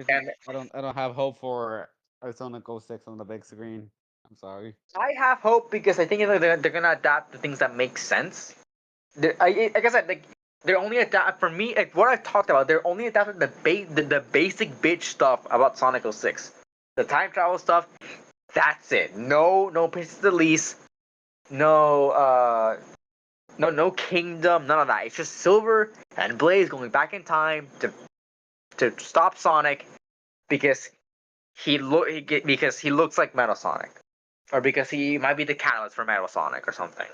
And I don't have hope for Sonic 06 on the big screen. I'm sorry. I have hope because I think they're gonna adapt the things that make sense. Like I said, like they're only adapt for me. Like what I talked about, they're only adapting the basic bitch stuff about Sonic 06. The time travel stuff, that's it. No Princess Elise, no no kingdom, none of that. It's just Silver and Blaze going back in time to stop Sonic because because he looks like Metal Sonic, or because he might be the catalyst for Metal Sonic or something.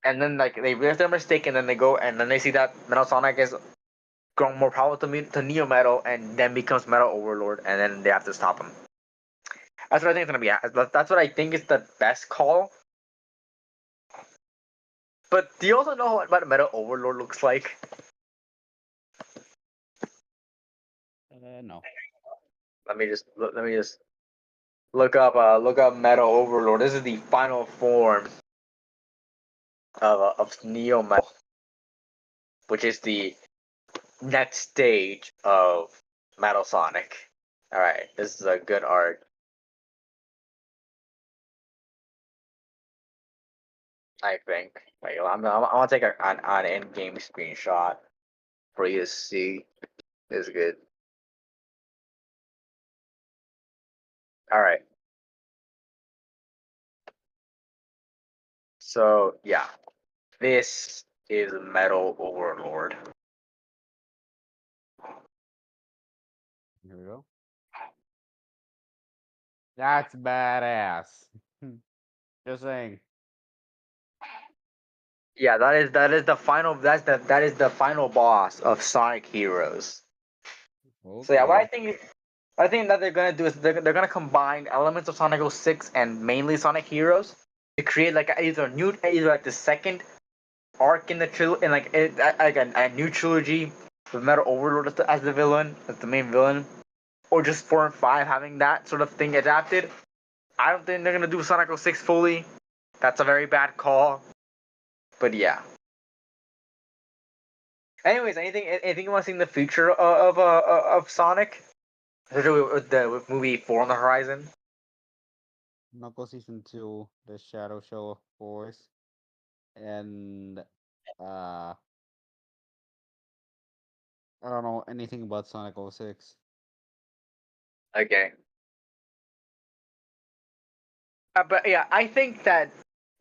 And then like they realize their mistake, and then they go and then they see that Metal Sonic is grown more powerful to Neo Metal, and then becomes Metal Overlord, and then they have to stop him. That's what I think it's gonna be. That's what I think is the best call. But do you also know what a Metal Overlord looks like? No. Let me just look up Metal Overlord. This is the final form of Neo Metal, which is the next stage of Metal Sonic. All right, this is a good art. I think. Wait, I'm gonna take an in-game screenshot for you to see. This is good. All right. So yeah, this is Metal Overlord. Here we go. That's badass. Just saying. Yeah, that is the final. That is the final boss of Sonic Heroes. So yeah, Okay. I think that they're gonna do is they're gonna combine elements of Sonic 06 and mainly Sonic Heroes to create like either like the second arc in the in like like a new trilogy with Metal Overlord as the villain, as the main villain, or just four and five having that sort of thing adapted. I don't think they're gonna do Sonic 06 fully. That's a very bad call. But yeah. Anyways, anything you want to see in the future of Sonic? Especially with movie 4 on the horizon. Knuckles Season 2, The Shadow Show, of course. And I don't know anything about Sonic 06. Okay. But yeah, I think that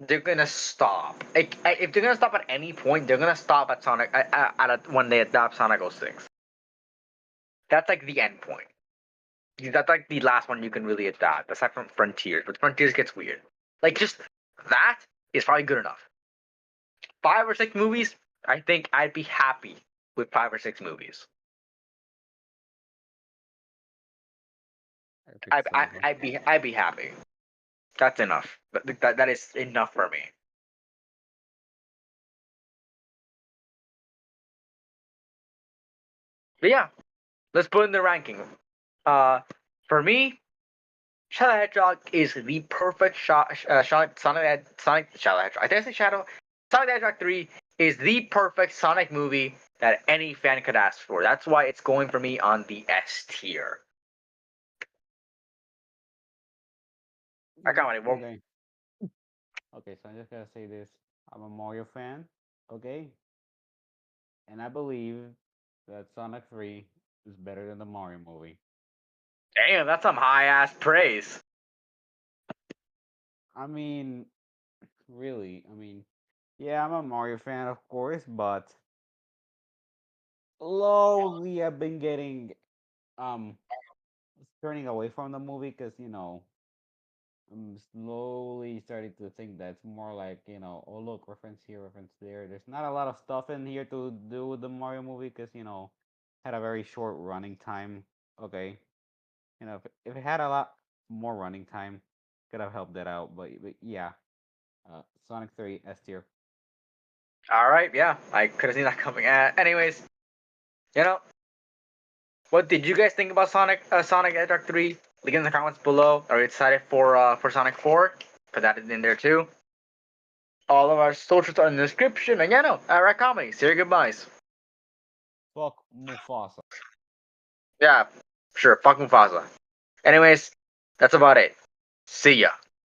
they're gonna stop. Like, if they're gonna stop at any point, they're gonna stop at Sonic when they adopt Sonic 06. That's like the end point. That's like the last one you can really adapt, aside from Frontiers. But Frontiers gets weird. Like just that is probably good enough. 5 or 6 movies, I think I'd be happy with 5 or 6 movies. Epic Saga. I'd be happy. That's enough. That is enough for me. But yeah, let's put in the ranking. Uh, for me, Shadow Hedgehog is the perfect Sonic Shadow Hedgehog. I think I say Shadow. Sonic the Hedgehog 3 is the perfect Sonic movie that any fan could ask for. That's why it's going for me on the S tier. I can't wait. Well, Okay. Okay, so I'm just gonna say this. I'm a Mario fan. Okay. And I believe that Sonic 3 is better than the Mario movie. damn, that's some high ass praise. I mean, really. I mean, yeah, I'm a Mario fan, of course, but slowly I've been getting um turning away from the movie because I'm slowly starting to think that it's more like, oh look, reference here, reference there. There's not a lot of stuff in here to do with the Mario movie because, had a very short running time. Okay. If it had a lot more running time, could have helped that out. But yeah, Sonic 3 S tier. All right, yeah, I could have seen that coming. Anyways, you know, what did you guys think about Sonic the Hedgehog 3? Leave in the comments below. Are you excited for Sonic 4? Put that in there too. All of our socials are in the description. And yeah, no, RAT Comedy. Say your goodbyes. Fuck Mufasa. Yeah, sure. Fuck Mufasa. Anyways, that's about it. See ya.